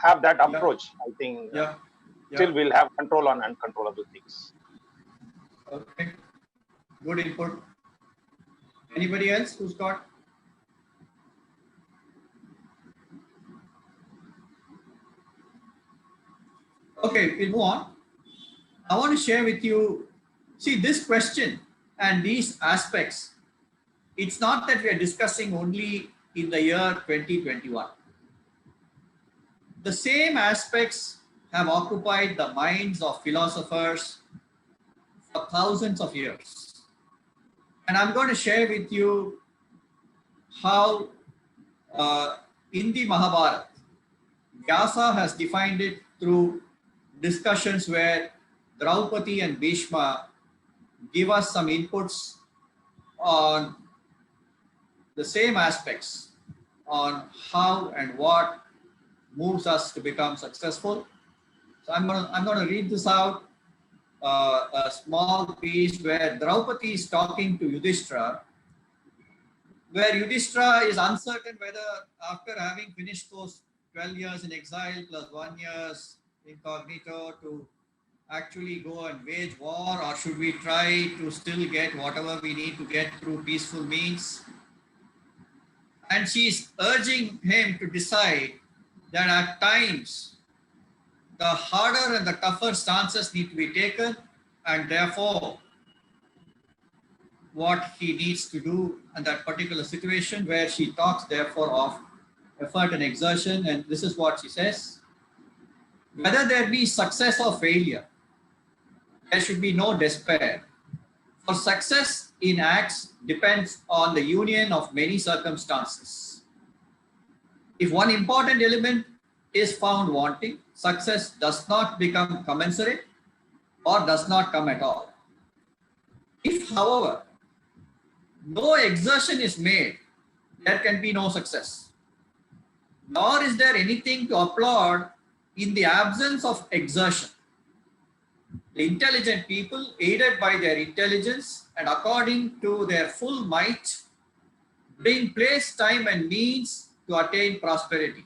have that approach, I think still we'll have control on uncontrollable things. Okay. Good input. Anybody else who's got? Okay, we'll move on. I want to share with you, see this question and these aspects, it's not that we are discussing only in the year 2021. The same aspects have occupied the minds of philosophers for thousands of years. And I'm going to share with you how in the Mahabharata, Vyasa has defined it through discussions where Draupadi and Bhishma give us some inputs on the same aspects on how and what moves us to become successful. So I'm going to read this out, a small piece where Draupadi is talking to Yudhishthira, where Yudhishthira is uncertain whether after having finished those 12 years in exile plus 1 year incognito to actually go and wage war, or should we try to still get whatever we need to get through peaceful means? And she's urging him to decide that at times the harder and the tougher stances need to be taken, and therefore what he needs to do in that particular situation, where she talks therefore of effort and exertion. And this is what she says: whether there be success or failure, there should be no despair. For success in acts depends on the union of many circumstances. If one important element is found wanting, success does not become commensurate or does not come at all. If, however, no exertion is made, there can be no success. Nor is there anything to applaud in the absence of exertion. The intelligent people, aided by their intelligence and according to their full might, bring place, time, and means to attain prosperity.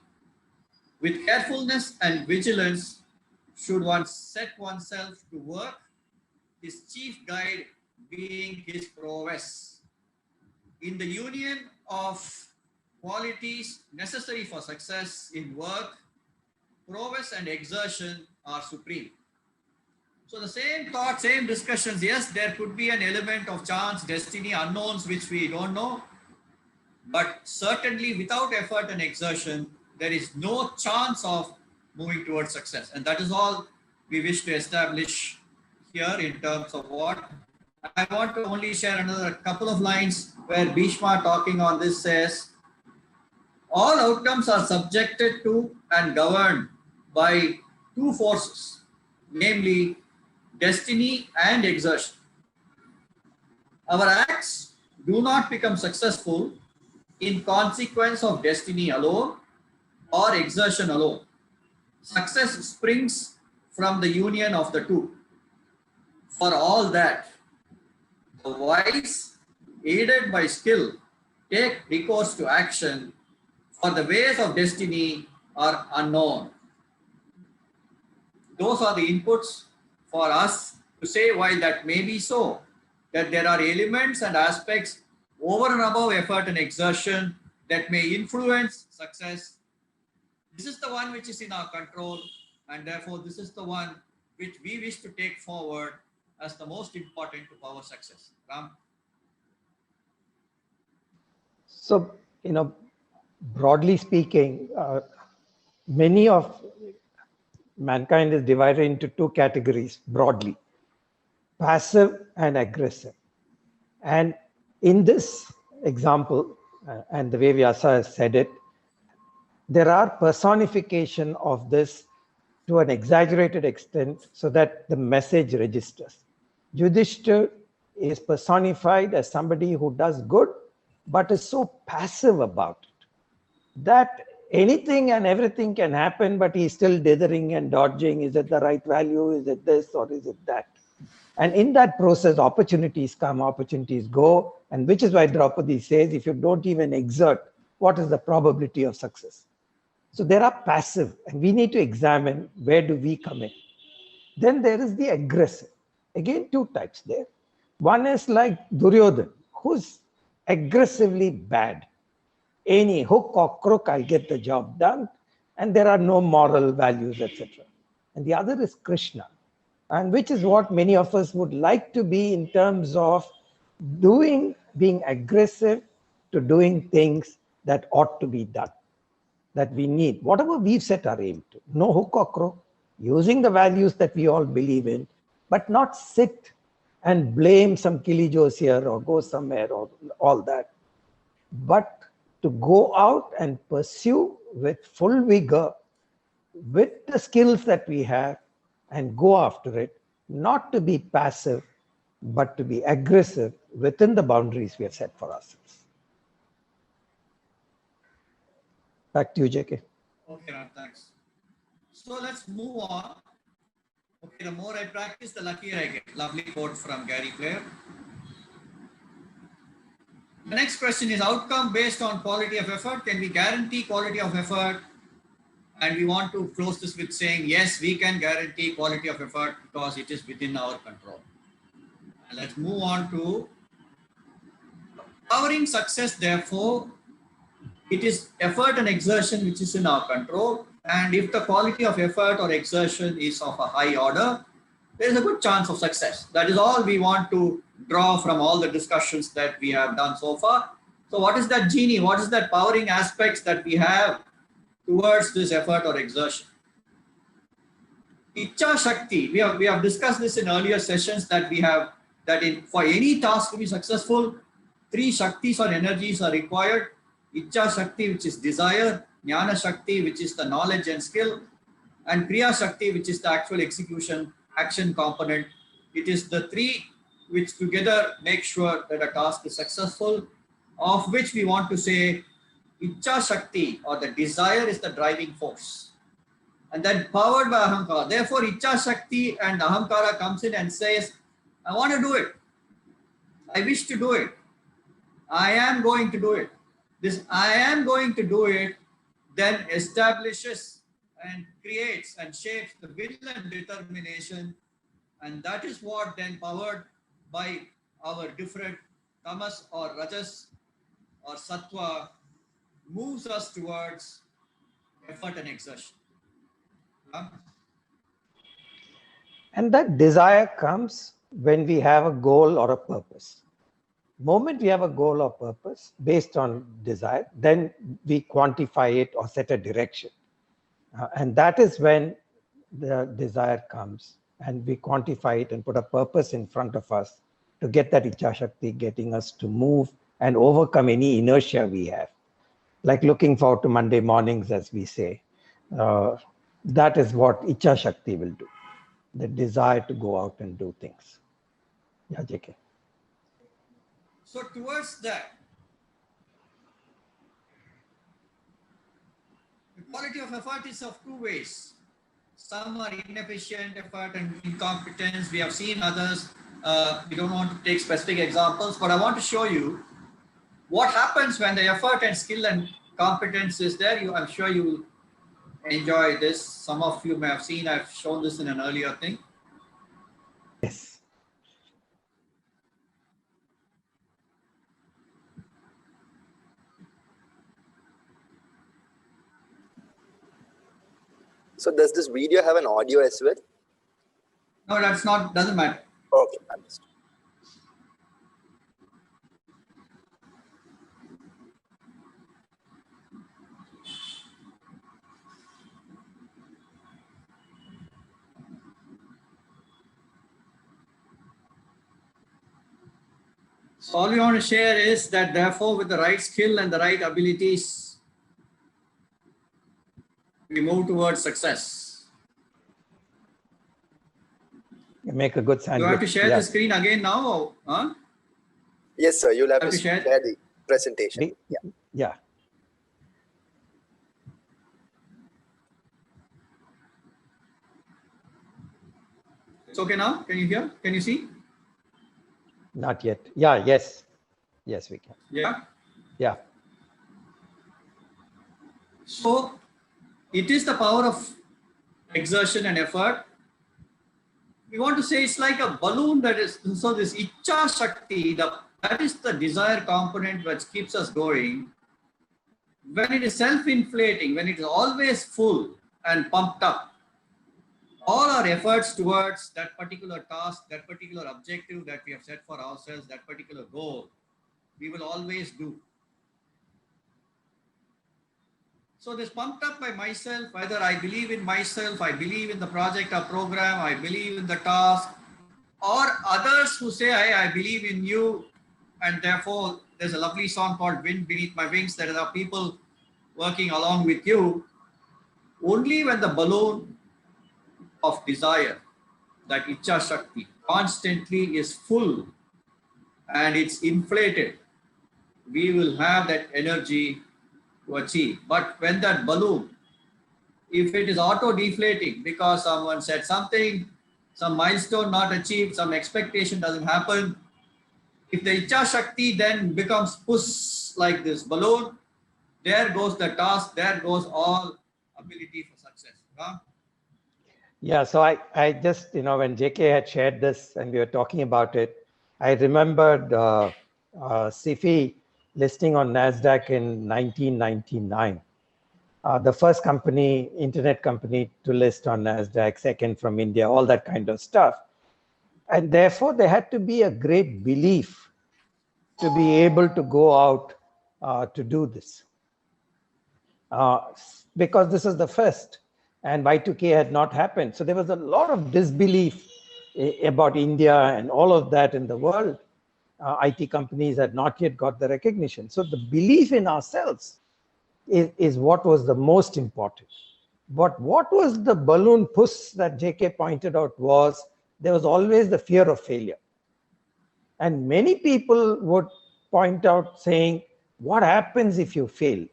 With carefulness and vigilance, should one set oneself to work, his chief guide being his prowess. In the union of qualities necessary for success in work, prowess and exertion are supreme. So the same thought, same discussions. Yes, there could be an element of chance, destiny, unknowns, which we don't know. But certainly without effort and exertion, there is no chance of moving towards success. And that is all we wish to establish here in terms of what. I want to only share another couple of lines where Bhishma, talking on this, says, all outcomes are subjected to and governed by two forces, namely destiny and exertion. Our acts do not become successful in consequence of destiny alone or exertion alone. Success springs from the union of the two. For all that, the wise, aided by skill, take recourse to action, for the ways of destiny are unknown. Those are the inputs for us to say, while that may be so, that there are elements and aspects over and above effort and exertion that may influence success. This is the one which is in our control, and therefore this is the one which we wish to take forward as the most important to our success. Ram? So, broadly speaking, many of mankind is divided into two categories broadly: passive and aggressive. And in this example, and the way Vyasa has said it, there are personification of this to an exaggerated extent so that the message registers. Yudhishthir is personified as somebody who does good, but is so passive about it that anything and everything can happen, but he's still dithering and dodging. Is it the right value? Is it this or is it that? And in that process, opportunities come, opportunities go, and which is why Draupadi says, if you don't even exert, what is the probability of success? So there are passive, and we need to examine where do we come in. Then there is the aggressive. Again, two types there. One is like Duryodhan, who's aggressively bad. Any hook or crook, I'll get the job done, and there are no moral values, etc. And the other is Krishna, and which is what many of us would like to be in terms of being aggressive to doing things that ought to be done, that we need, whatever we've set our aim to. No hook or crook, using the values that we all believe in, but not sit and blame some Kilijos here or go somewhere or all that, but to go out and pursue with full vigor, with the skills that we have, and go after it, not to be passive, but to be aggressive within the boundaries we have set for ourselves. Back to you, JK. Okay, Ram, thanks. So let's move on. Okay, the more I practice, the luckier I get. Lovely quote from Gary Clare. The next question is outcome based on quality of effort. Can we guarantee quality of effort? And we want to close this with saying, yes, we can guarantee quality of effort because it is within our control. And let's move on to powering success. Therefore, it is effort and exertion which is in our control. And if the quality of effort or exertion is of a high order, there is a good chance of success. That is all we want to draw from all the discussions that we have done so far. So what is that genie? What is that powering aspects that we have towards this effort or exertion? Icha Shakti, we have discussed this in earlier sessions that we have, that for any task to be successful, 3 Shaktis or energies are required. Icha Shakti, which is desire, Jnana Shakti, which is the knowledge and skill, and Kriya Shakti, which is the actual execution, action component. It is the 3 which together make sure that a task is successful, of which we want to say Icha Shakti or the desire is the driving force. And then powered by Ahankara. Therefore, Icha Shakti and Ahankara comes in and says, I want to do it. I wish to do it. I am going to do it. This I am going to do it then establishes and creates and shapes the will and determination. And that is what then powered by our different tamas or rajas or sattva moves us towards effort and exertion. And that desire comes when we have a goal or a purpose. Moment we have a goal or purpose based on desire, then we quantify it or set a direction. And that is when the desire comes and we quantify it and put a purpose in front of us to get that Icha Shakti, getting us to move and overcome any inertia we have. Like looking forward to Monday mornings, as we say. That is what Icha Shakti will do. The desire to go out and do things. Yeah, JK. So towards that, the quality of effort is of 2 ways. Some are inefficient effort and incompetence. We have seen others. We don't want to take specific examples, but I want to show you what happens when the effort and skill and competence is there. I'm sure you will enjoy this. Some of you may have seen, I've shown this in an earlier thing. Yes. So does this video have an audio as well? No, doesn't matter. Okay, understood. So all we want to share is that therefore with the right skill and the right abilities, we move towards success. You make a good sandwich. You have to share the screen again now? Or, huh? Yes, sir. You'll have to share the presentation. Yeah. It's okay now? Can you hear? Can you see? Not yet. Yeah, yes. Yes, we can. Yeah. Yeah. So it is the power of exertion and effort. We want to say it's like a balloon that is, so this Ichcha Shakti, that is the desire component which keeps us going. When it is self-inflating, when it is always full and pumped up, all our efforts towards that particular task, that particular objective that we have set for ourselves, that particular goal, we will always do. So this pumped up by myself, whether I believe in myself, I believe in the project or program, I believe in the task, or others who say, hey, I believe in you, and therefore there's a lovely song called Wind Beneath My Wings, that there are people working along with you. Only when the balloon of desire, that Ichcha Shakti, constantly is full and it's inflated, we will have that energy to achieve. But when that balloon, if it is auto-deflating because someone said something, some milestone not achieved, some expectation doesn't happen, if the Ichcha Shakti then becomes push like this balloon, there goes the task, there goes all ability for success. Huh? Yeah, so I just, when JK had shared this and we were talking about it, I remembered SIFI listing on NASDAQ in 1999. The first company, internet company to list on NASDAQ, second from India, all that kind of stuff. And therefore, there had to be a great belief to be able to go out to do this. Because this is the first. And Y2K had not happened. So there was a lot of disbelief about India and all of that in the world. IT companies had not yet got the recognition. So the belief in ourselves is what was the most important. But what was the balloon push that JK pointed out was there was always the fear of failure. And many people would point out saying, what happens if you failed?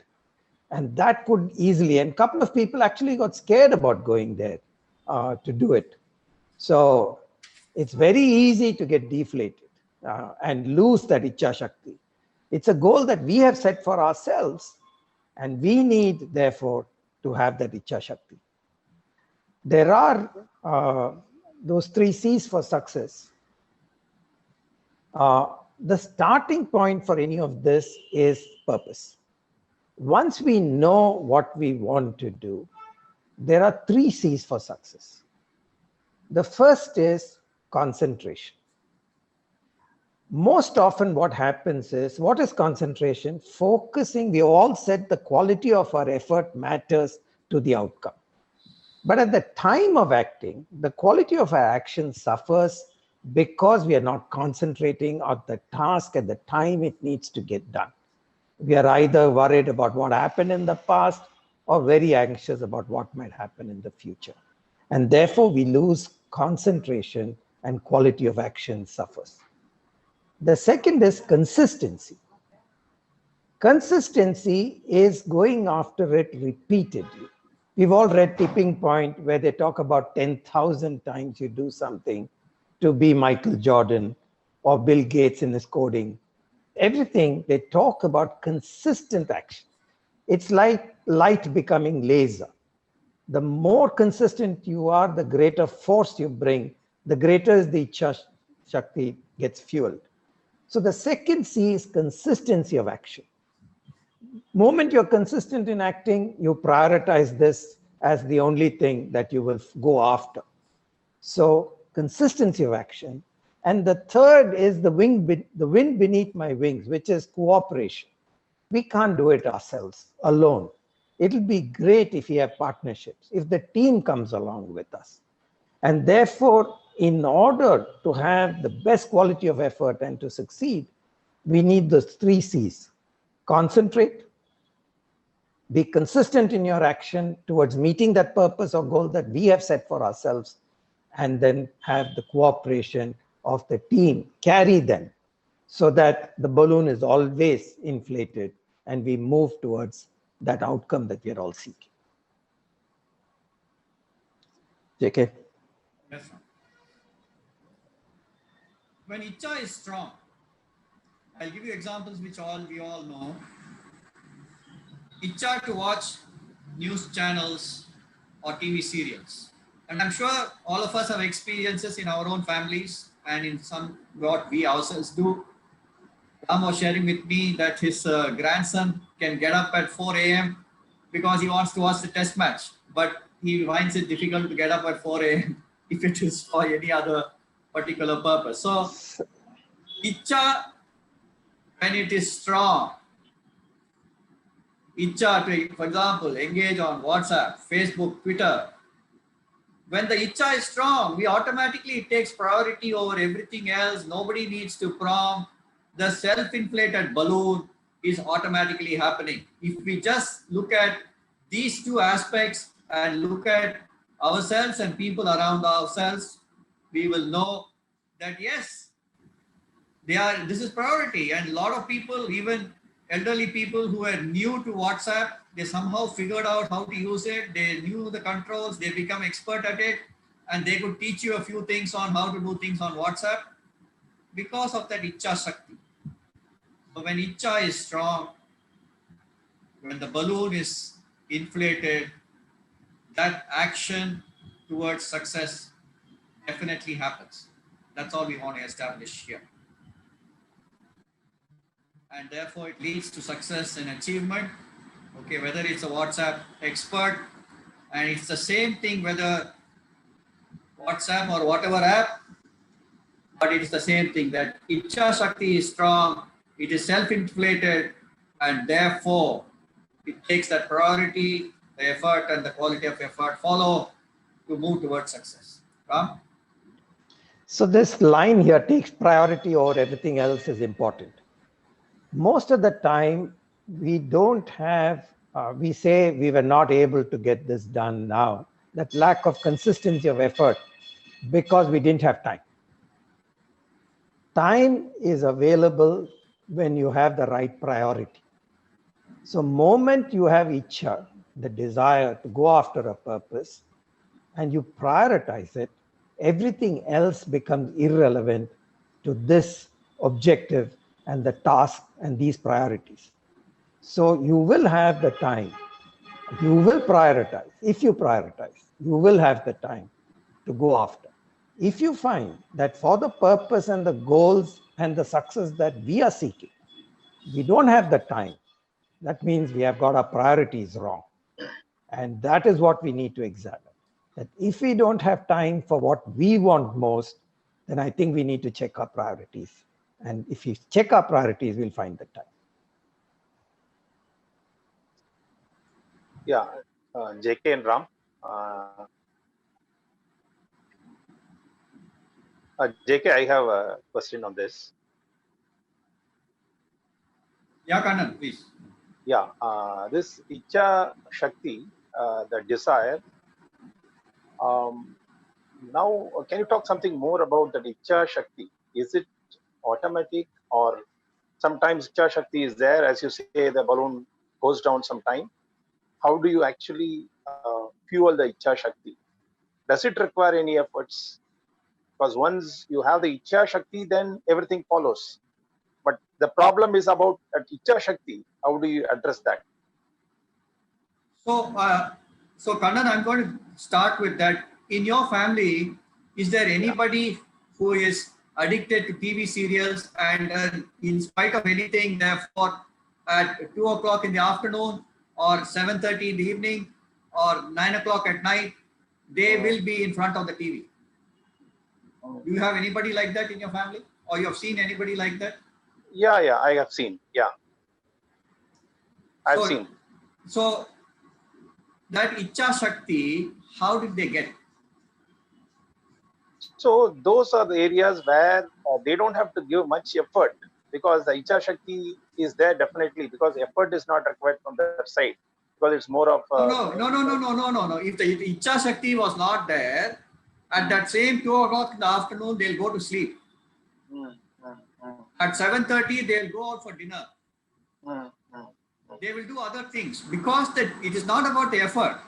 And that could easily, and a couple of people actually got scared about going there to do it. So it's very easy to get deflated and lose that Ichcha Shakti. It's a goal that we have set for ourselves, and we need, therefore, to have that Ichcha Shakti. There are those 3 C's for success. The starting point for any of this is purpose. Once we know what we want to do, there are 3 C's for success. The first is concentration. Most often what happens is, what is concentration? Focusing. We all said the quality of our effort matters to the outcome. But at the time of acting, the quality of our action suffers because we are not concentrating on the task at the time it needs to get done. We are either worried about what happened in the past or very anxious about what might happen in the future. And therefore, we lose concentration and quality of action suffers. The second is consistency. Consistency is going after it repeatedly. We've all read Tipping Point, where they talk about 10,000 times you do something to be Michael Jordan or Bill Gates in his coding. Everything, they talk about consistent action. It's like light becoming laser. The more consistent you are, the greater force you bring, the greater is the Ichcha Shakti gets fueled. So the second C is consistency of action. Moment you're consistent in acting, you prioritize this as the only thing that you will go after. So consistency of action. And the third is the wind beneath my wings, which is cooperation. We can't do it ourselves alone. It'll be great if we have partnerships, if the team comes along with us. And therefore, in order to have the best quality of effort and to succeed, we need those 3 C's. Concentrate, be consistent in your action towards meeting that purpose or goal that we have set for ourselves, and then have the cooperation of the team carry them so that the balloon is always inflated and we move towards that outcome that we are all seeking. JK? Yes, sir. When Icha is strong, I'll give you examples which we all know. Icha to watch news channels or TV serials. And I'm sure all of us have experiences in our own families and in some what we ourselves do. Ram was sharing with me that his grandson can get up at 4 a.m. because he wants to watch the test match, but he finds it difficult to get up at 4 a.m. if it is for any other particular purpose. So, Icha, when it is strong, Icha to, for example, engage on WhatsApp, Facebook, Twitter. When the Icha is strong, we automatically, it takes priority over everything else. Nobody needs to prompt. The self-inflated balloon is automatically happening. If we just look at these 2 aspects and look at ourselves and people around ourselves, we will know that yes, this is priority. And a lot of people, even elderly people who are new to WhatsApp, they somehow figured out how to use it. They knew the controls, they become expert at it, and they could teach you a few things on how to do things on WhatsApp because of that Icha Shakti. So when Icha is strong, when the balloon is inflated, that action towards success definitely happens. That's all we want to establish here. And therefore it leads to success and achievement. Okay, whether it's a WhatsApp expert, and it's the same thing whether WhatsApp or whatever app, but it's the same thing that Icha Shakti is strong, it is self-inflated, and therefore it takes that priority, the effort and the quality of effort follow to move towards success. Ram? So this line here, takes priority over everything else, is important. Most of the time, we don't have, we say we were not able to get this done now. That lack of consistency of effort because we didn't have time. Time is available when you have the right priority. So moment you have Icha, the desire to go after a purpose, and you prioritize it, everything else becomes irrelevant to this objective and the task and these priorities. So you will have the time, you will prioritize. If you prioritize, you will have the time to go after. If you find that for the purpose and the goals and the success that we are seeking, we don't have the time, that means we have got our priorities wrong. And that is what we need to examine. That if we don't have time for what we want most, then I think we need to check our priorities. And if we check our priorities, we'll find the time. Yeah, JK and Ram. JK, I have a question on this. Yeah, Kannan, please. Yeah, this Icha Shakti, the desire. Now, can you talk something more about the Icha Shakti? Is it automatic, or sometimes Icha Shakti is there, as you say, the balloon goes down sometime? How do you actually fuel the Icha Shakti? Does it require any efforts? Because once you have the Icha Shakti, then everything follows. But the problem is about that Icha Shakti. How do you address that? So, so Kannan, I'm going to start with that. In your family, is there anybody who is addicted to TV serials and in spite of anything, therefore at 2 o'clock in the afternoon or 7:30 in the evening, or 9 o'clock at night, they will be in front of the TV. Do you have anybody like that in your family? Or you have seen anybody like that? Yeah, I have seen. Yeah, I've seen. So that Icha Shakti, how did they get it? So those are the areas where they don't have to give much effort, because the Icha Shakti is there definitely, because effort is not required from their side, because it's more of No. If the Icha Shakti was not there, at that same 2 o'clock in the afternoon, they'll go to sleep. At 7:30, they'll go out for dinner. They will do other things, because it is not about the effort.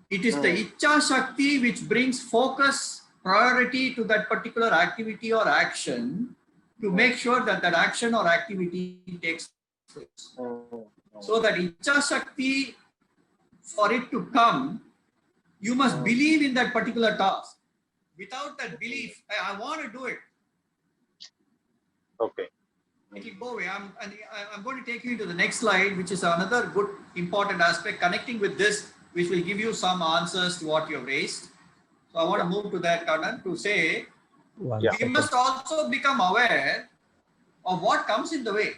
It is the Icha Shakti which brings focus, priority to that particular activity or action to make sure that that action or activity takes place. So that Icha Shakti, for it to come, you must believe in that particular task. Without that belief, I want to do it. Okay. It will go away. I'm going to take you to the next slide, which is another good important aspect connecting with this, which will give you some answers to what you have raised. So I want to move to that, Kannan, to say we must also become aware of what comes in the way.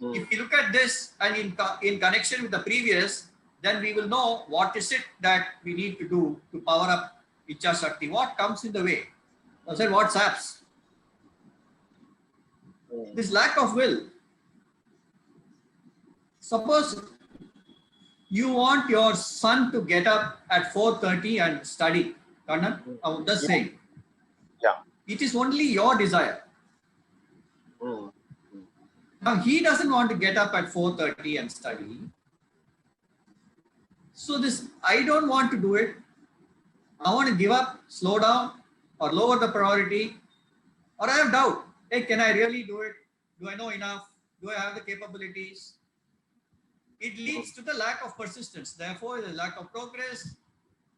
If you look at this and in connection with the previous, then we will know what is it that we need to do to power up Icha Shakti. What comes in the way? I said, what saps? This lack of will. Suppose you want your son to get up at 4:30 and study. Kannan, I'm just saying. Yeah. It is only your desire. Now he doesn't want to get up at 4:30 and study. So this, I don't want to do it. I want to give up, slow down, or lower the priority, or I have doubt. Hey, can I really do it? Do I know enough? Do I have the capabilities? It leads to the lack of persistence. Therefore, the lack of progress,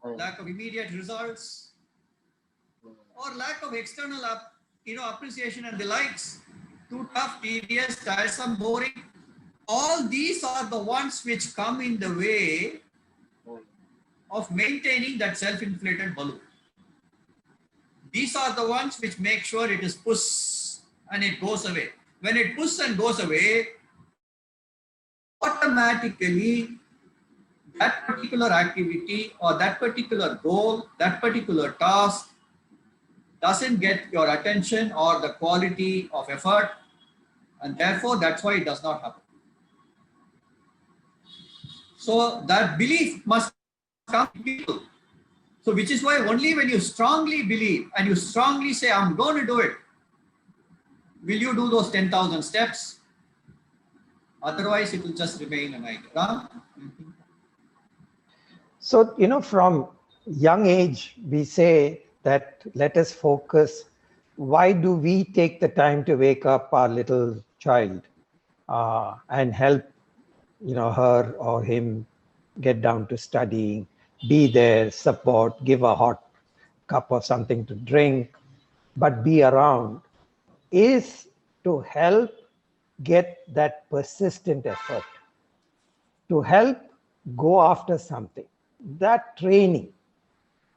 lack of immediate results, or lack of external appreciation and the likes. Too tough, tedious, tiresome, boring. All these are the ones which come in the way of maintaining that self-inflated balloon. These are the ones which make sure it is push and it goes away. When it pushes and goes away, automatically that particular activity or that particular goal, that particular task doesn't get your attention or the quality of effort, and therefore that's why it does not happen. So that belief must come to people. So which is why only when you strongly believe and you strongly say, I'm going to do it, will you do those 10,000 steps? Otherwise, it will just remain an idea. Ram? So, from young age, we say that let us focus. Why do we take the time to wake up our little child and help, her or him get down to studying, be there, support, give a hot cup of something to drink, but be around, is to help get that persistent effort, to help go after something. That training,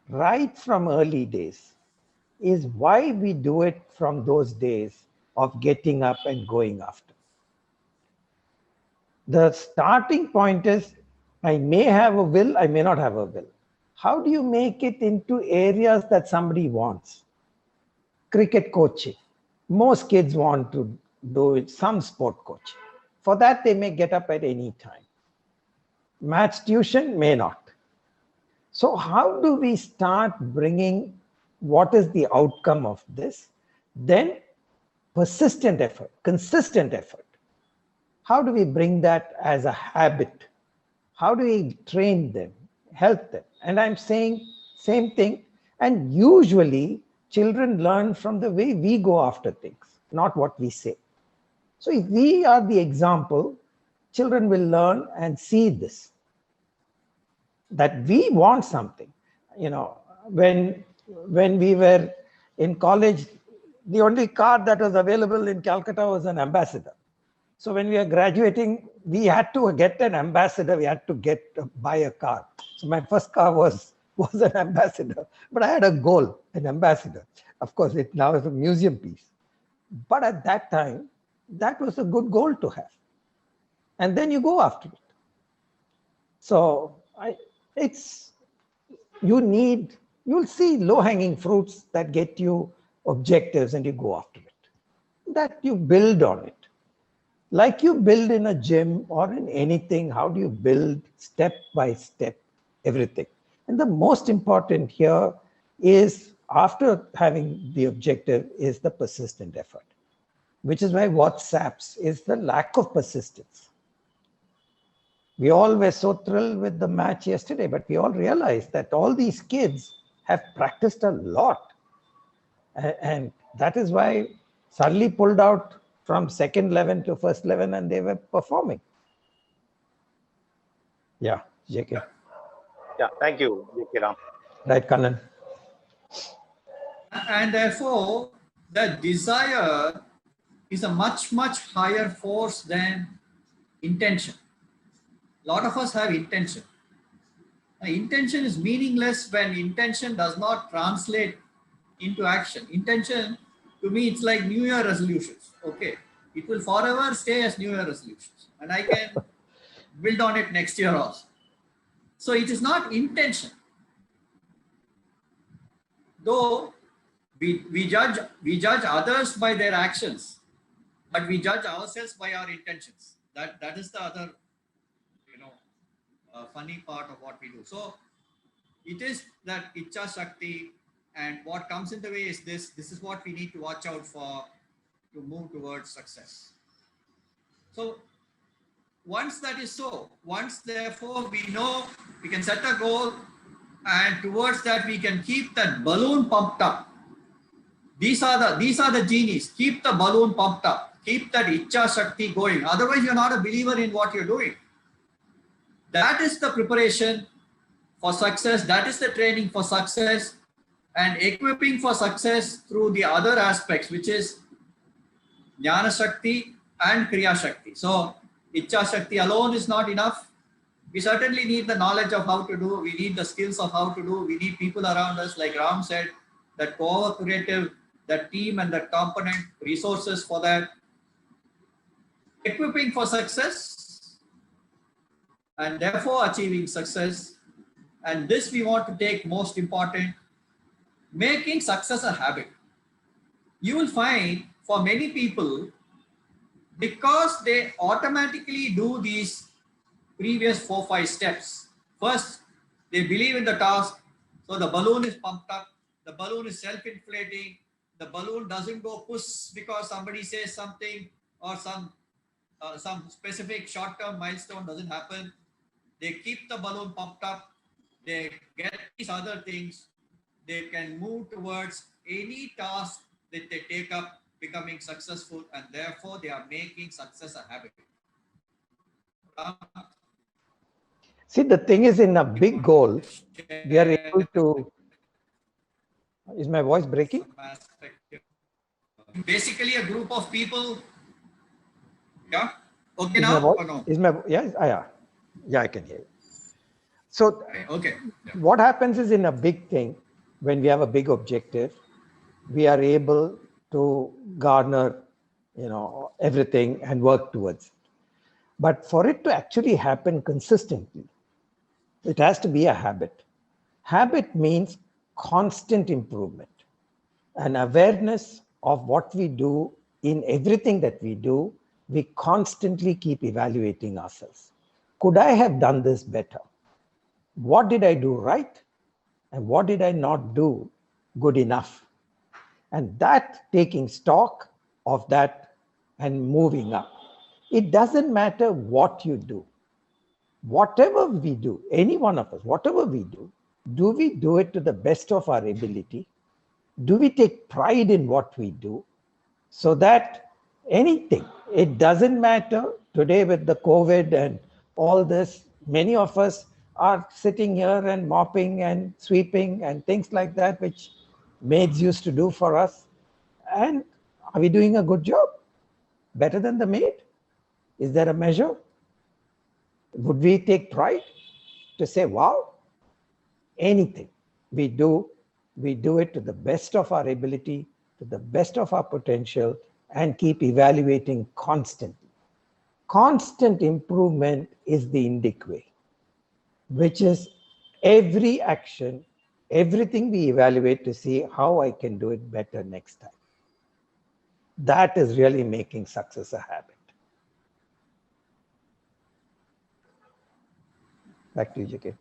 right from early days, is why we do it from those days of getting up and going after. The starting point is, I may have a will, I may not have a will. How do you make it into areas that somebody wants? Cricket coaching. Most kids want to do it, some sport coaching. For that, they may get up at any time. Maths tuition may not. So how do we start bringing what is the outcome of this? Then persistent effort, consistent effort. How do we bring that as a habit? How do we train them, help them? And I'm saying same thing. And usually children learn from the way we go after things, not what we say. So if we are the example, children will learn and see this, that we want something. When we were in college, the only car that was available in Calcutta was an Ambassador. So when we are graduating, we had to get an ambassador. We had to buy a car. So my first car was an ambassador, but I had a goal, an ambassador. Of course, it now is a museum piece. But at that time, that was a good goal to have. And then you go after it. So you'll see low-hanging fruits that get you objectives and you go after it. That you build on it. Like you build in a gym or in anything, how do you build step by step everything? And the most important here is, after having the objective, is the persistent effort, which is why what saps is the lack of persistence. We all were so thrilled with the match yesterday, but we all realized that all these kids have practiced a lot. And that is why suddenly pulled out from second 11 to first 11 and they were performing. Yeah, JK. Yeah, thank you, JK Ram. Right, Kannan. And therefore, the desire is a much, much higher force than intention. A lot of us have intention. Now, intention is meaningless when intention does not translate into action. Intention, to me, it's like New Year resolutions. Okay, it will forever stay as New Year resolutions, and I can build on it next year also. So it is not intention. Though we judge others by their actions, but we judge ourselves by our intentions. That is the other, funny part of what we do. So it is that Ichcha Shakti, and what comes in the way is this. This is what we need to watch out for to move towards success. So once that is so, once therefore we know we can set a goal, and towards that we can keep that balloon pumped up. These are the genies. Keep the balloon pumped up. Keep that Ichcha Shakti going. Otherwise, you're not a believer in what you're doing. That is the preparation for success. That is the training for success, and equipping for success through the other aspects, which is Jnana Shakti and Kriya Shakti. So Ichcha Shakti alone is not enough. We certainly need the knowledge of how to do. We need the skills of how to do. We need people around us, like Ram said, that cooperative, that team and that component, resources for that. Equipping for success, and therefore achieving success. And this we want to take most important, making success a habit. You will find for many people, because they automatically do these previous 4-5 steps. First, they believe in the task. So the balloon is pumped up. The balloon is self-inflating. The balloon doesn't go push because somebody says something, or some specific short-term milestone doesn't happen. They keep the balloon pumped up. They get these other things. They can move towards any task that they take up, becoming successful, and therefore they are making success a habit. See, the thing is, in a big goal, we are able to. Is my voice breaking? Basically, a group of people. Yeah. Okay Is now my or no? Is my yeah, I can hear you. So okay. Yeah. What happens is, in a big thing, when we have a big objective, we are able to garner, everything and work towards it. But for it to actually happen consistently, it has to be a habit. Habit means constant improvement and awareness of what we do. In everything that we do, we constantly keep evaluating ourselves. Could I have done this better? What did I do right? And what did I not do good enough? And that, taking stock of that and moving up. It doesn't matter what you do. Whatever we do, any one of us, whatever we do we do it to the best of our ability? Do we take pride in what we do? So that anything, it doesn't matter today with the COVID and all this, many of us are sitting here and mopping and sweeping and things like that, which maids used to do for us. And are we doing a good job? Better than the maid? Is there a measure? Would we take pride to say, wow, anything we do it to the best of our ability, to the best of our potential, and keep evaluating constantly. Constant improvement is the Indic way, which is every action, everything we evaluate to see how I can do it better next time. That is really making success a habit. Back to you, JK.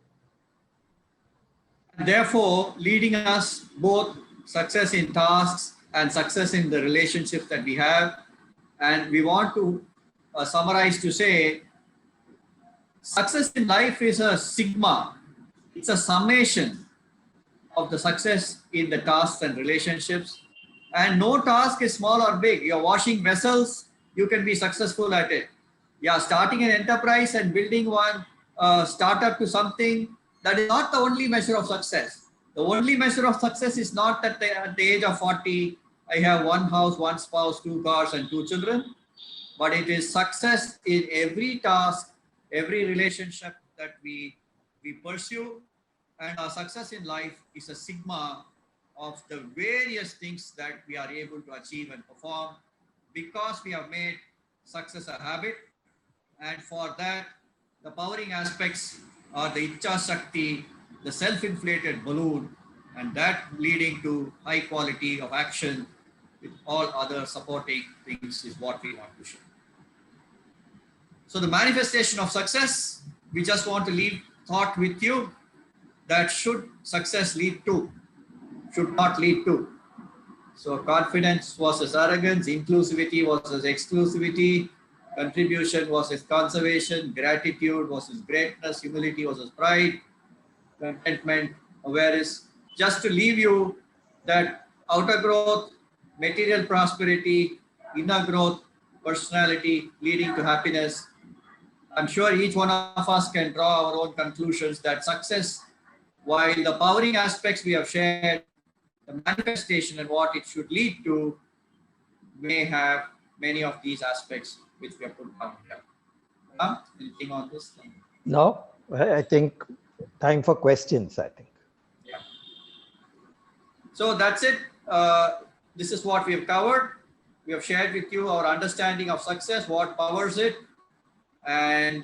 Therefore, leading us both success in tasks and success in the relationships that we have. And we want to summarize to say, success in life is a sigma. It's a summation of the success in the tasks and relationships. And no task is small or big. You're washing vessels, you can be successful at it. Yeah, starting an enterprise and building one startup to something, that is not the only measure of success. The only measure of success is not that at the age of 40, I have one house, one spouse, 2 cars, and 2 children. But it is success in every task, every relationship that we pursue. And our success in life is a sigma of the various things that we are able to achieve and perform because we have made success a habit. And for that, the powering aspects are the Ichcha Shakti, the self-inflated balloon, and that leading to high quality of action with all other supporting things is what we want to show. So the manifestation of success, we just want to leave thought with you that should success lead to, should not lead to. So confidence versus arrogance, inclusivity versus exclusivity, contribution versus conservation, gratitude versus greatness, humility versus pride, contentment, awareness. Just to leave you that outer growth, material prosperity, inner growth, personality leading to happiness. I'm sure each one of us can draw our own conclusions that success, while the powering aspects we have shared, the manifestation and what it should lead to may have many of these aspects which we have put down here. Anything on this? No, I think time for questions, I think. Yeah. So that's it. This is what we have covered. We have shared with you our understanding of success, what powers it, and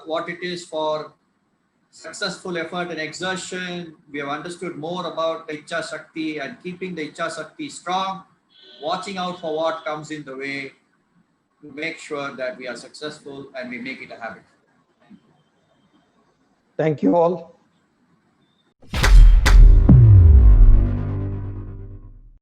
what it is for successful effort and exertion. We have understood more about the Ichcha Shakti and keeping the Ichcha Shakti strong, watching out for what comes in the way to make sure that we are successful and we make it a habit. Thank you all.